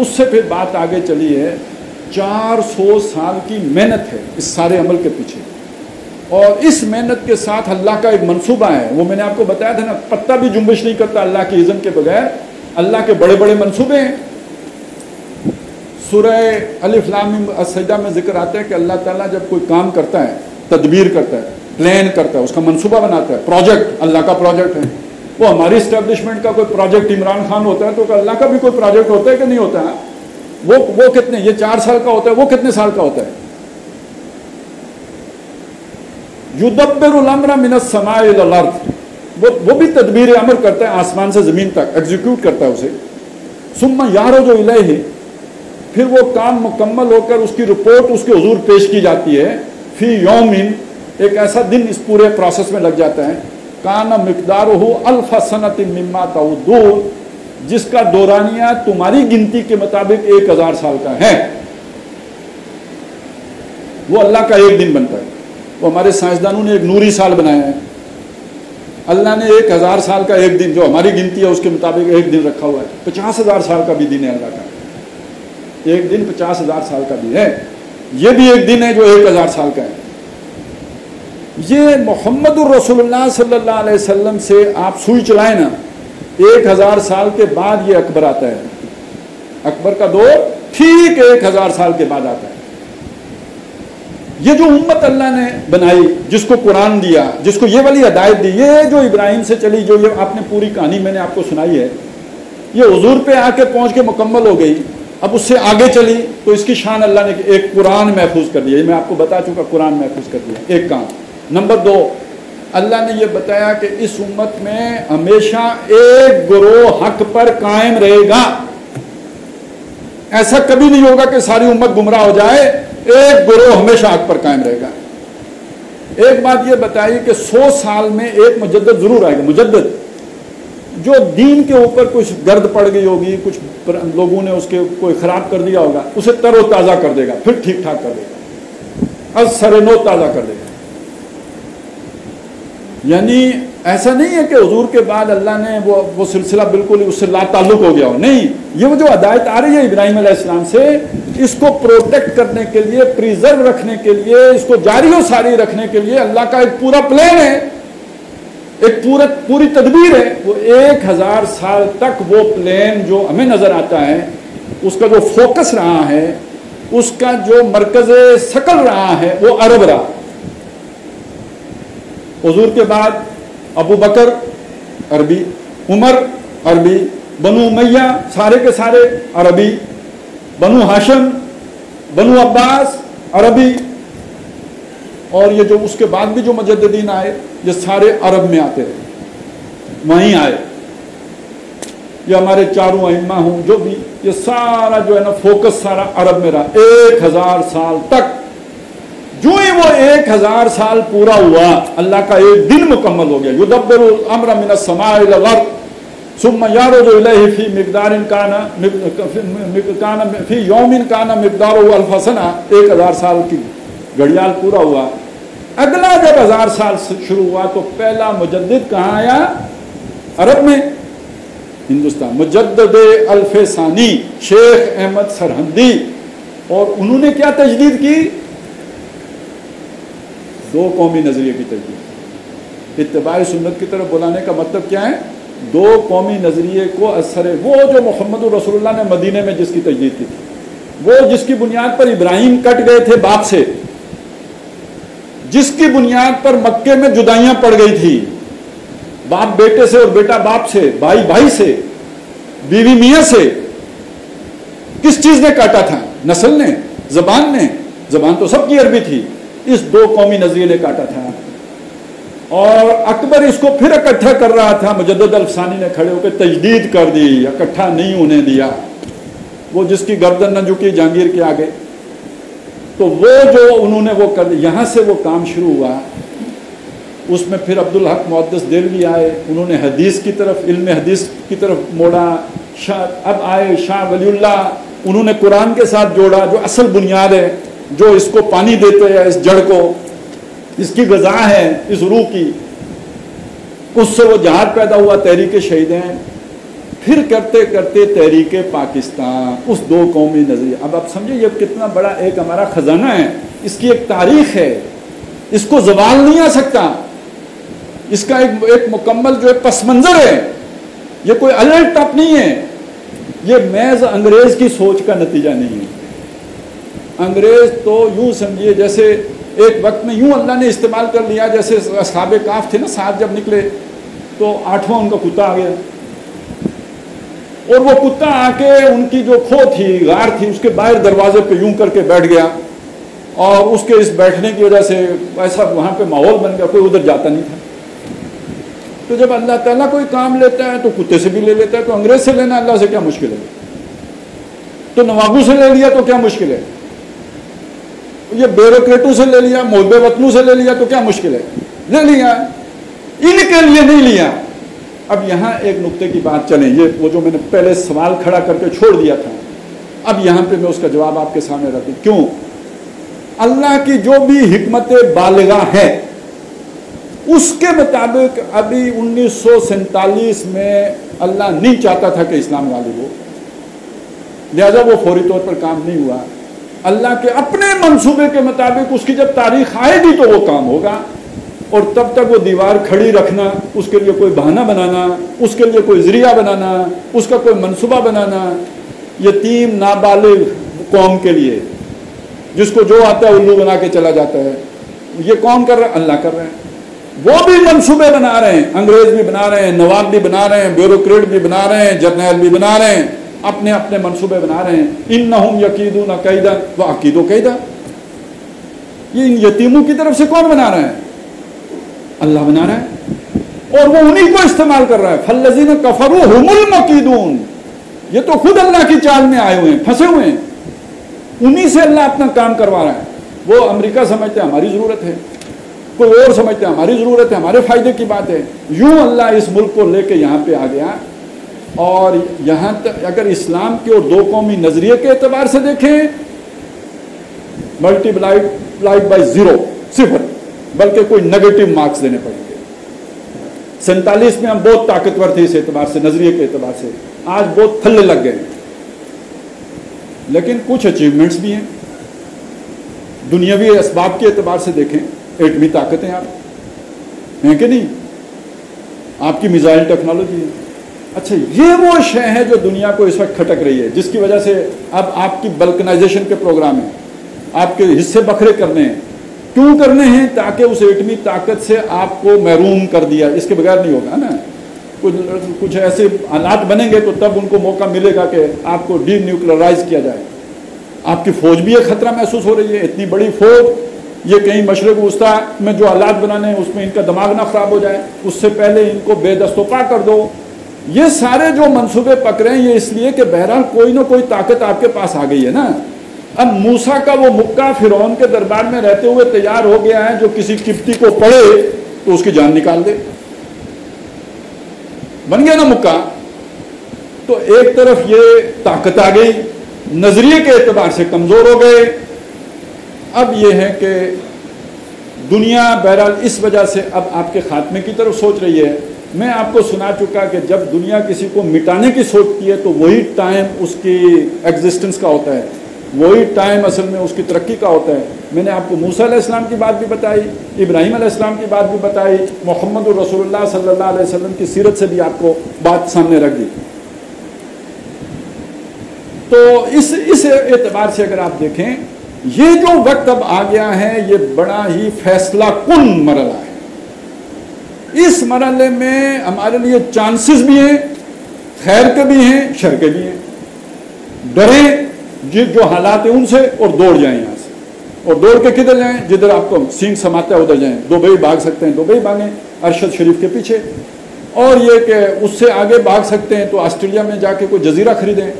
اس سے پھر بات آگے چلی ہے 400 سال کی محنت ہے اس سارے عمل کے پیچھے، اور اس محنت کے ساتھ اللہ کا ایک منصوبہ ہے. وہ میں نے آپ کو بتایا تھا نا، پتہ بھی جنبش نہیں کرتا اللہ کی اذن کے بغیر. اللہ کے بڑے بڑے منصوبے ہیں. سورہ الف لام میم السجدہ میں ذکر آتا ہے کہ اللہ تعالیٰ جب کوئی کام کرتا ہے، تدبیر کرتا ہے، پلان کرتا ہے، اس کا منصوبہ بناتا ہے. پروجیکٹ اللہ کا پروجیکٹ ہے. وہ ہماری اسٹیبلشمنٹ کا کوئی پروجیکٹ عمران خان ہوتا ہے تو اللہ کا بھی کوئی پروجیکٹ ہوتا ہے کہ نہیں ہوتا ہے؟ وہ کتنے، یہ 4 سال کا ہوتا ہے، وہ کتنے سال کا ہوتا ہے؟ یدبر الامر من السماء الی الارض، وہ بھی تدبیر امر کرتا ہے آسمان سے زمین تک، ایگزیکیوٹ کرتا ہے اسے. ثم یعرج الیہ، پھر وہ کام مکمل ہو کر اس کی رپورٹ اس کے حضور پیش کی جاتی ہے. فی یومن، ایک ایسا دن اس پورے پروسیس میں لگ جاتا ہے. کان مقدارہ الف سنۃ مما تعدون، جس کا دورانیہ تمہاری گنتی کے مطابق 1000 سال کا ہے. وہ اللہ کا ایک دن بنتا ہے. وہ ہمارے سائنسدانوں نے ایک نوری سال بنایا ہے. اللہ نے 1000 سال کا ایک دن جو ہماری گنتی ہے اس کے مطابق ایک دن رکھا ہوا ہے. 50,000 سال کا بھی دن ہے اللہ کا. ایک دن 50,000 سال کا بھی ہے. یہ بھی ایک دن ہے جو 1000 سال کا ہے. یہ محمد الرسول اللہ صلی اللہ علیہ وسلم سے آپ سوئی چلائیں نا، 1000 سال کے بعد یہ اکبر آتا ہے. اکبر کا دور ٹھیک 1000 سال کے بعد آتا ہے. یہ جو امت اللہ نے بنائی، جس کو قرآن دیا، جس کو یہ والی ہدایت دی، یہ جو ابراہیم سے چلی، جو یہ آپ نے پوری کہانی میں نے آپ کو سنائی ہے، یہ حضور پہ آ کے پہنچ کے مکمل ہو گئی. اب اس سے آگے چلی تو اس کی شان اللہ نے ایک قرآن محفوظ کر دیا. یہ میں آپ کو بتا چکا، قرآن محفوظ کر دیا، ایک کام. نمبر 2، اللہ نے یہ بتایا کہ اس امت میں ہمیشہ ایک گروہ حق پر قائم رہے گا. ایسا کبھی نہیں ہوگا کہ ساری امت گمراہ ہو جائے. ایک گروہ ہمیشہ حق پر قائم رہے گا. ایک بات یہ بتائی کہ 100 سال میں ایک مجدد ضرور آئے گا. مجدد جو دین کے اوپر کچھ گرد پڑ گئی ہوگی، کچھ لوگوں نے اس کے کوئی خراب کر دیا ہوگا، اسے تر و تازہ کر دے گا، پھر ٹھیک ٹھاک کر دے گا، از سر نو تازہ کر دے گا. یعنی ایسا نہیں ہے کہ حضور کے بعد اللہ نے وہ سلسلہ بالکل اس سے لا تعلق ہو گیا ہو. نہیں، یہ وہ جو ہدایت آ رہی ہے ابراہیم علیہ السلام سے، اس کو پروٹیکٹ کرنے کے لیے، پریزرو رکھنے کے لیے، اس کو جاری و ساری رکھنے کے لیے اللہ کا ایک پورا پلان ہے، ایک پوری تدبیر ہے. وہ 1000 سال تک وہ پلان جو ہمیں نظر آتا ہے، اس کا جو فوکس رہا ہے، اس کا جو مرکز ثقل رہا ہے، وہ عرب رہا. حضور کے بعد ابو بکر عربی، عمر عربی، بنو امیہ سارے کے سارے عربی، بنو ہاشم، بنو عباس عربی، اور یہ جو اس کے بعد بھی جو مجددین آئے یہ سارے عرب میں آتے رہے، وہیں آئے. یہ ہمارے چاروں ائمہ ہوں جو بھی، یہ سارا جو ہے نا فوکس سارا عرب میں رہا 1000 سال تک. جو ہی وہ 1000 سال پورا ہوا، اللہ کا ایک دن مکمل ہو گیا. یدبر الامر من السماء الی الارض ثم یعرج الیہ فی مقدار کان فی یوم کان مقدارہ الف سنہ. 1000 سال کی گھڑیال پورا ہوا. اگلا جب 1000 سال شروع ہوا تو پہلا مجدد کہاں آیا؟ عرب میں، ہندوستان. مجدد الف ثانی شیخ احمد سرہندی. اور انہوں نے کیا تجدید کی؟ 2 قومی نظریے کی تجدید. اتباع سنت کی طرف بلانے کا مطلب کیا ہے؟ 2 قومی نظریے کو اثر، وہ جو محمد رسول اللہ نے مدینے میں جس کی تجدید کی تھی، وہ جس کی بنیاد پر ابراہیم کٹ گئے تھے باپ سے، جس کی بنیاد پر مکے میں جدائیاں پڑ گئی تھی، باپ بیٹے سے اور بیٹا باپ سے، بھائی بھائی سے، بیوی میاں سے. کس چیز نے کاٹا تھا؟ نسل نے، زبان نے. زبان تو سب کی عربی تھی، اس 2 قومی نظریے نے کاٹا تھا. اور اکبر اس کو پھر اکٹھا کر رہا تھا. مجدد الفسانی نے کھڑے ہو کے تجدید کر دی، اکٹھا نہیں ہونے دیا. وہ جس کی گردن نہ جھکی جہانگیر کے آگے، تو وہ جو انہوں نے وہ کر دیا. یہاں سے وہ کام شروع ہوا. اس میں پھر عبدالحق محدث دہلوی آئے، انہوں نے حدیث کی طرف، علم حدیث کی طرف موڑا. اب آئے شاہ ولی اللہ، انہوں نے قرآن کے ساتھ جوڑا، جو اصل بنیاد ہے، جو اس کو پانی دیتے ہیں، اس جڑ کو، اس کی غذا ہے، اس روح کی. اس سے وہ جہاد پیدا ہوا، تحریک شہیدین. پھر کرتے کرتے تحریک پاکستان، اس دو قومی نظریہ. اب آپ سمجھے یہ کتنا بڑا ایک ہمارا خزانہ ہے، اس کی ایک تاریخ ہے، اس کو زوال نہیں آ سکتا، اس کا ایک مکمل جو ہے پس منظر ہے. یہ کوئی الرٹ اپ نہیں ہے، یہ محض انگریز کی سوچ کا نتیجہ نہیں ہے. انگریز تو یوں سمجھیے جیسے ایک وقت میں یوں اللہ نے استعمال کر لیا، جیسے اصحاب کہف تھے نا، 7 جب نکلے تو 8واں ان کا کتا آ گیا، اور وہ کتا آ کے ان کی جو کھو تھی، غار تھی، اس کے باہر دروازے پہ یوں کر کے بیٹھ گیا، اور اس کے اس بیٹھنے کی وجہ سے ایسا وہاں پہ ماحول بن گیا، کوئی ادھر جاتا نہیں تھا. تو جب اللہ تعالیٰ کوئی کام لیتا ہے تو کتے سے بھی لے لیتا ہے، تو انگریز سے لینا اللہ سے کیا مشکل ہے؟ تو نوابوں سے لے لیا تو کیا مشکل ہے؟ یہ بیوروکریٹوں سے لے لیا، محب وطنوں سے لے لیا تو کیا مشکل ہے؟ لے لیا، ان کے لیے نہیں لیا. اب یہاں ایک نقطے کی بات چلیں، یہ وہ جو میں نے پہلے سوال کھڑا کر کے چھوڑ دیا تھا، اب یہاں پہ میں اس کا جواب آپ کے سامنے رکھوں. کیوں؟ اللہ کی جو بھی حکمت بالغہ ہے اس کے مطابق ابھی 1947 میں اللہ نہیں چاہتا تھا کہ اسلام غالب ہو، لہذا وہ فوری طور پر کام نہیں ہوا. اللہ کے اپنے منصوبے کے مطابق اس کی جب تاریخ آئے گی تو وہ کام ہوگا، اور تب تک وہ دیوار کھڑی رکھنا، اس کے لیے کوئی بہانہ بنانا، اس کے لیے کوئی ذریعہ بنانا، اس کا کوئی منصوبہ بنانا، یتیم نابالغ قوم کے لیے جس کو جو آتا ہے الو بنا کے چلا جاتا ہے، یہ کون کر رہا ہے؟ اللہ کر رہے ہیں. وہ بھی منصوبے بنا رہے ہیں، انگریز بھی بنا رہے ہیں، نواب بھی بنا رہے ہیں، بیوروکریٹ بھی بنا رہے ہیں، جرنیل بھی بنا رہے ہیں، اپنے اپنے منصوبے بنا رہے ہیں. انہم یکیدون کیدا واکید کیدا. یہ ان یتیموں کی طرف سے کون بنا رہا ہے؟ اللہ بنا رہا ہے، اور وہ انہی کو استعمال کر رہا ہے. فالذین کفروا هم المکیدون. یہ تو خود اللہ کی چال میں آئے ہوئے ہیں، پھنسے ہوئے ہیں، انہی سے اللہ اپنا کام کروا رہا ہے. وہ امریکہ سمجھتے ہیں ہماری ضرورت ہے، کوئی اور سمجھتے ہیں ہماری ضرورت ہے، ہمارے فائدے کی بات ہے. یوں اللہ اس ملک کو لے کے یہاں پہ آ گیا. اور یہاں تک اگر اسلام کے اور دو قومی نظریے کے اعتبار سے دیکھیں، ملٹی پلائڈ بائی 0، 0، بلکہ کوئی نیگیٹو مارکس دینے پڑیں گے. 47 میں ہم بہت طاقتور تھے اس اعتبار سے، نظریے کے اعتبار سے، آج بہت تھلے لگ گئے. لیکن کچھ اچیومنٹس بھی ہیں. دنیاوی اسباب کے اعتبار سے دیکھیں، ایٹمی طاقتیں آپ ہیں کہ نہیں، آپ کی میزائل ٹیکنالوجی ہے. اچھا، یہ وہ شے ہے جو دنیا کو اس وقت کھٹک رہی ہے، جس کی وجہ سے اب آپ کی بلکنائزیشن کے پروگرام ہیں، آپ کے حصے بکھرے کرنے ہیں. کیوں کرنے ہیں؟ تاکہ اس ایٹمی طاقت سے آپ کو محروم کر دیا. اس کے بغیر نہیں ہوگا نا. کچھ ایسے حالات بنیں گے تو تب ان کو موقع ملے گا کہ آپ کو ڈی نیوکلرائز کیا جائے. آپ کی فوج بھی ایک خطرہ محسوس ہو رہی ہے. اتنی بڑی فوج، یہ کہیں مشرق وسطیٰ میں جو حالات بنانے ہیں اس میں ان کا دماغ نہ خراب ہو جائے، اس سے پہلے ان کو بے دست و پا کر دو. یہ سارے جو منصوبے پکڑے ہیں، یہ اس لیے کہ بہرحال کوئی نہ کوئی طاقت آپ کے پاس آ گئی ہے نا. اب موسیٰ کا وہ مکہ فرعون کے دربار میں رہتے ہوئے تیار ہو گیا ہے، جو کسی قبطی کو پڑھے تو اس کی جان نکال دے. بن گیا نا مکہ. تو ایک طرف یہ طاقت آ گئی، نظریے کے اعتبار سے کمزور ہو گئے. اب یہ ہے کہ دنیا بہرحال اس وجہ سے اب آپ کے خاتمے کی طرف سوچ رہی ہے. میں آپ کو سنا چکا کہ جب دنیا کسی کو مٹانے کی سوچتی ہے تو وہی ٹائم اس کی ایگزسٹنس کا ہوتا ہے، وہی ٹائم اصل میں اس کی ترقی کا ہوتا ہے. میں نے آپ کو موسیٰ علیہ السلام کی بات بھی بتائی، ابراہیم علیہ السلام کی بات بھی بتائی، محمد الرسول اللہ صلی اللہ علیہ وسلم کی سیرت سے بھی آپ کو بات سامنے رکھ دی. تو اس اعتبار سے اگر آپ دیکھیں، یہ جو وقت اب آ گیا ہے یہ بڑا ہی فیصلہ کن مرحلہ ہے. اس مرحلے میں ہمارے لیے چانسز بھی ہیں، خیر کے بھی ہیں، شر کے بھی ہیں. ڈریں جو حالات ہیں ان سے، اور دوڑ جائیں یہاں سے. اور دوڑ کے کدھر جائیں؟ جدھر آپ کو سینگ سماتا ہے ادھر جائیں. دبئی بھاگ سکتے ہیں دبئی بھاگیں، ارشد شریف کے پیچھے. اور یہ کہ اس سے آگے بھاگ سکتے ہیں تو آسٹریلیا میں جا کے کوئی جزیرہ خریدیں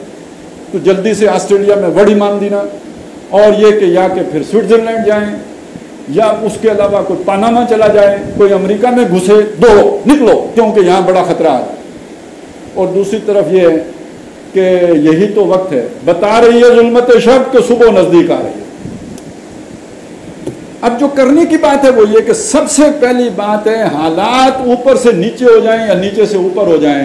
تو جلدی سے آسٹریلیا میں وڑی مان دینا. اور یہ کہ یا کہ پھر سوئٹزرلینڈ جائیں، یا اس کے علاوہ کوئی پاناما چلا جائے، کوئی امریکہ میں گھسے، دوڑو نکلو کیونکہ یہاں بڑا خطرہ ہے. اور دوسری طرف یہ ہے کہ یہی تو وقت ہے، بتا رہی ہے ظلمت شب کہ صبح نزدیک آ رہی ہے. اب جو کرنے کی بات ہے وہ یہ کہ سب سے پہلی بات ہے حالات اوپر سے نیچے ہو جائیں یا نیچے سے اوپر ہو جائیں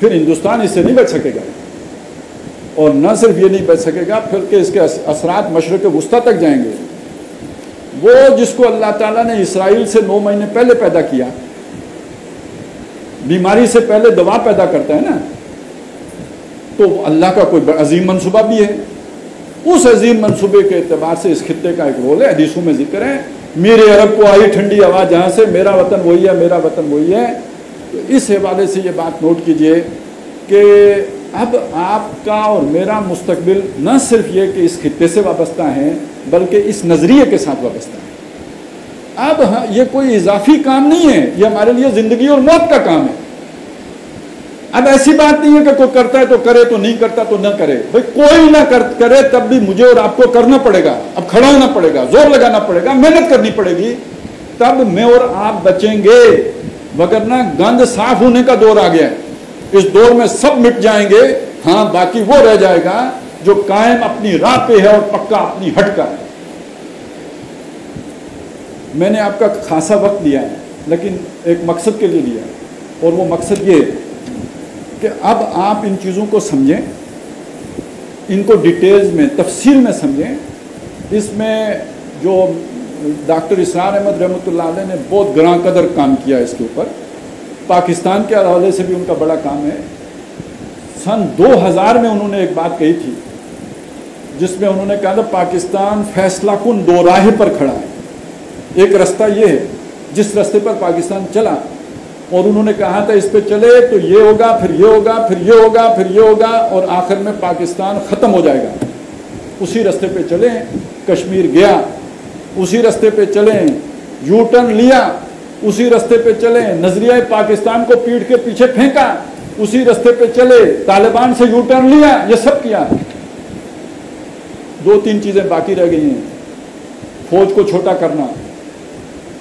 پھر ہندوستان اس سے نہیں بچ سکے گا. اور نہ صرف یہ نہیں بچ سکے گا پھر کہ اس کے اثرات مشرق وسطیٰ تک جائیں گے. وہ جس کو اللہ تعالیٰ نے اسرائیل سے 9 مہینے پہلے پیدا کیا، بیماری سے پہلے دوا پیدا کرتا ہے نا، تو اللہ کا کوئی عظیم منصوبہ بھی ہے. اس عظیم منصوبے کے اعتبار سے اس خطے کا ایک رول ہے. حدیثوں میں ذکر ہے، میرے عرب کو آئی ٹھنڈی ہوا جہاں سے، میرا وطن وہی ہے، میرا وطن وہی ہے. تو اس حوالے سے یہ بات نوٹ کیجئے کہ اب آپ کا اور میرا مستقبل نہ صرف یہ کہ اس خطے سے وابستہ ہیں بلکہ اس نظریے کے ساتھ وابستہ ہے. اب یہ کوئی اضافی کام نہیں ہے، یہ ہمارے لیے زندگی اور موت کا کام ہے. اب ایسی بات نہیں ہے کہ کوئی کرتا ہے تو کرے، تو نہیں کرتا تو نہ کرے. بھائی کوئی نہ کرے تب بھی مجھے اور آپ کو کرنا پڑے گا. اب کھڑا ہونا پڑے گا، زور لگانا پڑے گا، محنت کرنی پڑے گی، تب میں اور آپ بچیں گے. وگرنہ گند صاف ہونے کا دور آ گیا ہے. اس دور میں سب مٹ جائیں گے. ہاں باقی وہ رہ جائے گا جو قائم اپنی راہ پہ ہے اور پکا اپنی ہٹ کا ہے. میں نے آپ کا خاصا وقت لیا ہے لیکن ایک مقصد کے لیے لیا ہے، اور وہ مقصد یہ کہ اب آپ ان چیزوں کو سمجھیں، ان کو ڈیٹیلز میں تفصیل میں سمجھیں. اس میں جو ڈاکٹر اسرار احمد رحمۃ اللہ علیہ نے بہت گراں قدر کام کیا اس کے اوپر، پاکستان کے حوالے سے بھی ان کا بڑا کام ہے. سن 2000 میں انہوں نے ایک بات کہی تھی جس میں انہوں نے کہا تھا پاکستان فیصلہ کن دو راہ پر کھڑا ہے. ایک رستہ یہ ہے جس رستے پر پاکستان چلا، اور انہوں نے کہا تھا اس پہ چلے تو یہ ہوگا، پھر یہ ہوگا، پھر یہ ہوگا، پھر یہ ہوگا، اور آخر میں پاکستان ختم ہو جائے گا. اسی رستے پہ چلیں. کشمیر گیا، اسی رستے پہ چلیں. یو ٹرن لیا، اسی رستے پہ چلیں. نظریہ پاکستان کو پیٹھ کے پیچھے پھینکا، اسی رستے پہ چلے. طالبان سے یو ٹرن لیا، یہ سب کیا. 2-3 چیزیں باقی رہ گئی ہیں. فوج کو چھوٹا کرنا،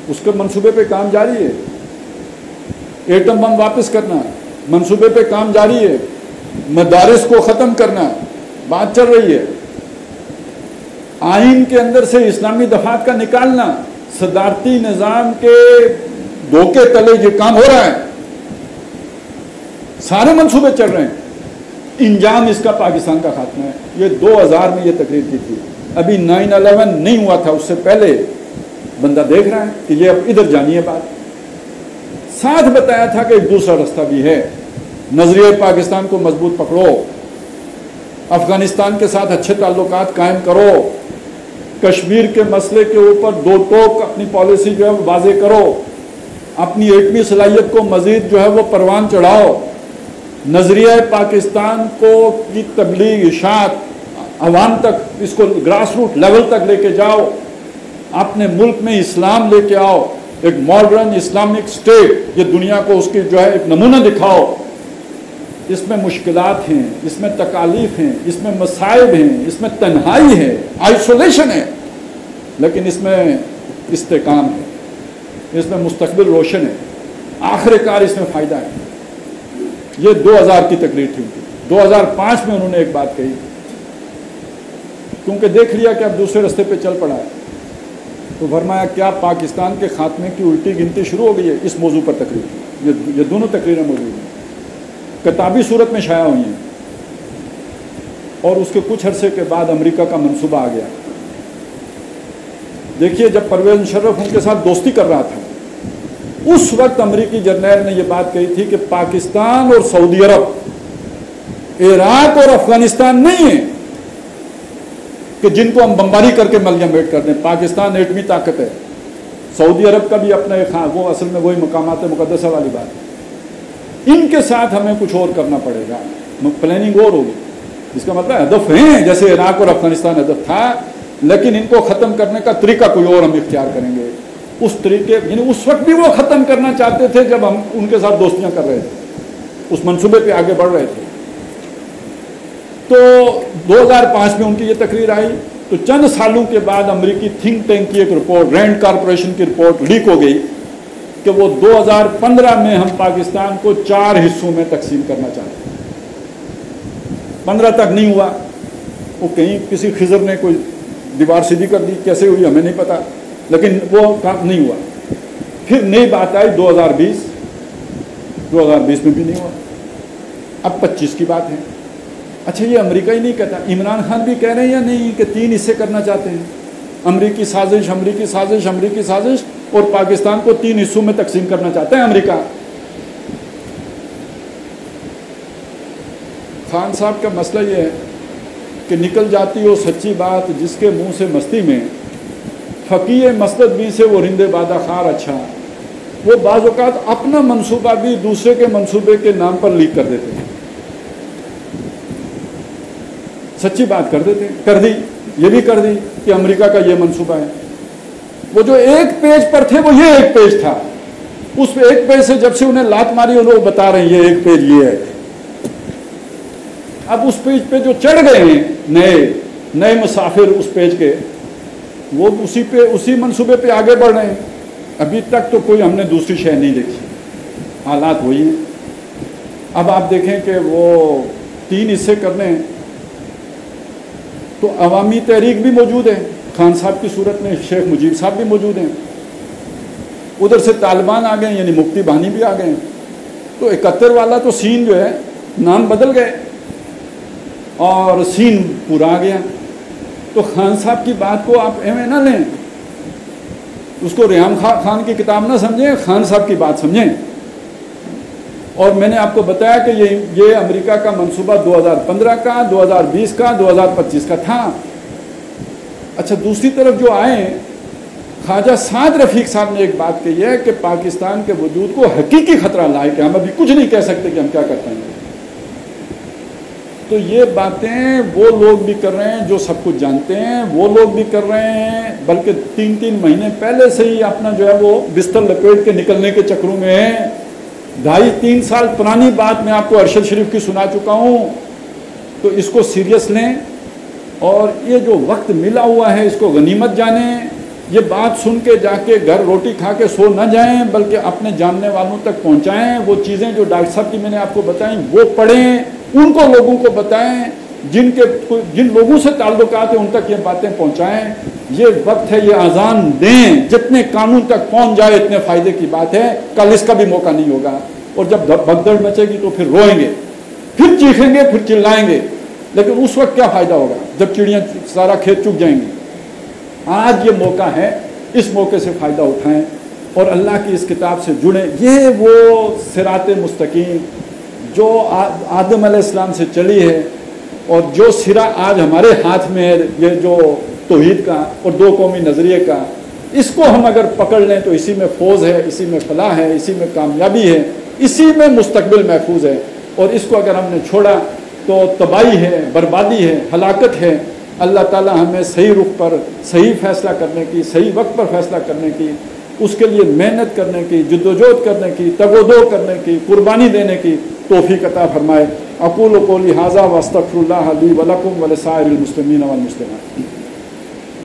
اس کے منصوبے پہ کام جاری ہے. ایٹم بم واپس کرنا، منصوبے پہ کام جاری ہے. مدارس کو ختم کرنا، بات چل رہی ہے. آئین کے اندر سے اسلامی دفعات کا نکالنا، صدارتی نظام کے دھوکے تلے یہ کام ہو رہا ہے. سارے منصوبے چل رہے ہیں. انجام اس کا پاکستان کا خاتمہ ہے. یہ 2000 میں یہ تقریر کی تھی. ابھی 9/11 نہیں ہوا تھا، اس سے پہلے بندہ دیکھ رہا ہے کہ یہ اب ادھر جانی ہے بات. ساتھ بتایا تھا کہ ایک دوسرا رستہ بھی ہے. نظریہ پاکستان کو مضبوط پکڑو، افغانستان کے ساتھ اچھے تعلقات قائم کرو، کشمیر کے مسئلے کے اوپر 2 ٹوک اپنی پالیسی جو ہے واضح کرو، اپنی ایٹمی صلاحیت کو مزید جو ہے وہ پروان چڑھاؤ، نظریہ پاکستان کو کی تبلیغ اشاعت عوام تک، اس کو گراس روٹ لیول تک لے کے جاؤ، اپنے ملک میں اسلام لے کے آؤ، ایک ماڈرن اسلامک سٹیٹ، یہ دنیا کو اس کی جو ہے ایک نمونہ دکھاؤ. اس میں مشکلات ہیں، اس میں تکالیف ہیں، اس میں مصائب ہیں، اس میں تنہائی ہے، آئسولیشن ہے، لیکن اس میں استحکام ہے، اس میں مستقبل روشن ہے، آخر کار اس میں فائدہ ہے. یہ 2000 کی تقریر تھی ان کی. 2005 میں انہوں نے ایک بات کہی، کیونکہ دیکھ لیا کہ اب دوسرے رستے پہ چل پڑا ہے، تو فرمایا کیا پاکستان کے خاتمے کی الٹی گنتی شروع ہو گئی ہے. اس موضوع پر تقریر کی. یہ دونوں تقریریں موجود ہیں، کتابی صورت میں شائع ہوئی ہیں. اور اس کے کچھ عرصے کے بعد امریکہ کا منصوبہ آ گیا. دیکھیے جب پرویز مشرف ان کے ساتھ دوستی کر رہا تھا، اس وقت امریکی جرنیل نے یہ بات کہی تھی کہ پاکستان اور سعودی عرب عراق اور افغانستان نہیں ہے کہ جن کو ہم بمباری کر کے ملیمیٹ کر دیں. پاکستان ایٹمی طاقت ہے، سعودی عرب کا بھی اپنا ایک وہ اصل میں وہی مقامات مقدسہ والی بات ہے. ان کے ساتھ ہمیں کچھ اور کرنا پڑے گا، پلاننگ اور ہوگی. اس کا مطلب ہدف ہیں جیسے عراق اور افغانستان ہدف تھا، لیکن ان کو ختم کرنے کا طریقہ کوئی اور ہم اختیار کریں گے. اس طریقے یعنی اس وقت بھی وہ ختم کرنا چاہتے تھے جب ہم ان کے ساتھ دوستیاں کر رہے تھے، اس منصوبے پہ آگے بڑھ رہے تھے. تو 2005 میں ان کی یہ تقریر آئی. تو چند سالوں کے بعد امریکی تھنک ٹینک کی ایک رپورٹ، رینڈ کارپوریشن کی رپورٹ لیک ہو گئی کہ وہ 2015 میں ہم پاکستان کو 4 حصوں میں تقسیم کرنا چاہتے ہیں. 15 تک نہیں ہوا. وہ کہیں کسی خضر نے کوئی دیوار سیدھی کر دی، کیسے ہوئی ہمیں نہیں پتا، لیکن وہ کام نہیں ہوا. پھر نئی بات آئی 2020 میں بھی نہیں ہوا. اب 25 کی بات ہے. اچھا یہ امریکہ ہی نہیں کہتا, عمران خان بھی کہہ رہے ہیں یا نہیں کہ 3 حصے کرنا چاہتے ہیں؟ امریکی سازش, امریکی سازش, امریکی سازش, اور پاکستان کو 3 حصوں میں تقسیم کرنا چاہتا ہے امریکہ. خان صاحب کا مسئلہ یہ ہے کہ نکل جاتی ہو سچی بات جس کے منہ سے مستی میں, فقیہ مسند بھی سے وہ رند بادہ خار اچھا. وہ بعض اوقات اپنا منصوبہ بھی دوسرے کے منصوبے کے نام پر لیک کر دیتے ہیں, سچی بات کر دیتے ہیں. کر دی, یہ بھی کر دی کہ امریکہ کا یہ منصوبہ ہے. وہ جو ایک پیج پر تھے وہ یہ ایک پیج تھا, اس ایک پیج سے جب سے انہیں لات ماری انہوں بتا رہے ہیں یہ ایک پیج یہ ہے. اب اس پیج پہ جو چڑھ گئے ہیں نئے مسافر اس پیج کے, وہ اسی منصوبے پہ آگے بڑھ رہے ہیں. ابھی تک تو کوئی ہم نے دوسری شے نہیں دیکھی, حالات وہی ہیں. اب آپ دیکھیں کہ وہ 3 حصے کرنے ہیں تو عوامی تحریک بھی موجود ہے, خان صاحب کی صورت میں شیخ مجیب صاحب بھی موجود ہیں, ادھر سے طالبان آ گئے یعنی مفتی بانی بھی آ گئے. تو 71 والا تو سین جو ہے نام بدل گئے اور سین پورا آ گیا. تو خان صاحب کی بات کو آپ ایویں نہ لیں, اس کو ریحام خان کی کتاب نہ سمجھیں, خان صاحب کی بات سمجھیں. اور میں نے آپ کو بتایا کہ یہ امریکہ کا منصوبہ 2015 کا, 2020 کا, 2025 کا تھا. اچھا دوسری طرف جو آئے, خواجہ سعد رفیق صاحب نے ایک بات کہی ہے کہ پاکستان کے وجود کو حقیقی خطرہ لاحق ہے, ہم ابھی کچھ نہیں کہہ سکتے کہ ہم کیا کرتے ہیں. تو یہ باتیں وہ لوگ بھی کر رہے ہیں جو سب کچھ جانتے ہیں, وہ لوگ بھی کر رہے ہیں بلکہ 3 مہینے پہلے سے ہی اپنا جو ہے وہ بستر لپیٹ کے نکلنے کے چکروں میں ہیں. 2.5-3 سال پرانی بات میں آپ کو ارشد شریف کی سنا چکا ہوں. تو اس کو سیریس لیں, اور یہ جو وقت ملا ہوا ہے اس کو غنیمت جانیں. یہ بات سن کے جا کے گھر روٹی کھا کے سو نہ جائیں, بلکہ اپنے جاننے والوں تک پہنچائیں. وہ چیزیں جو ڈاکٹر صاحب کی میں نے آپ کو بتائیں وہ پڑھیں, ان کو لوگوں کو بتائیں, جن لوگوں سے تعلقات ہیں ان تک یہ باتیں پہنچائیں. یہ وقت ہے, یہ اذان دیں, جتنے قانون تک پہنچ جائے اتنے فائدے کی بات ہے. کل اس کا بھی موقع نہیں ہوگا, اور جب بھگدڑ مچے گی تو پھر روئیں گے, پھر چیخیں گے, پھر چلائیں گے, لیکن اس وقت کیا فائدہ ہوگا جب چڑیاں سارا کھیت چک جائیں گی. آج یہ موقع ہے, اس موقع سے فائدہ اٹھائیں اور اللہ کی اس کتاب سے جڑیں. یہ وہ صراط مستقیم جو آدم علیہ السلام سے چلی ہے, اور جو سرا آج ہمارے ہاتھ میں ہے, یہ جو توحید کا اور 2 قومی نظریے کا, اس کو ہم اگر پکڑ لیں تو اسی میں فوز ہے, اسی میں فلاح ہے, اسی میں کامیابی ہے, اسی میں مستقبل محفوظ ہے. اور اس کو اگر ہم نے چھوڑا تو تباہی ہے, بربادی ہے, ہلاکت ہے. اللہ تعالی ہمیں صحیح رخ پر صحیح فیصلہ کرنے کی, صحیح وقت پر فیصلہ کرنے کی, اس کے لیے محنت کرنے کی, جدوجہد کرنے کی, تگ و دو کرنے کی, قربانی دینے کی توفیق عطا فرمائے. اقول قولی ھذا واستغفر اللہ لی ولکم ولسائر المسلمین والمسلمات.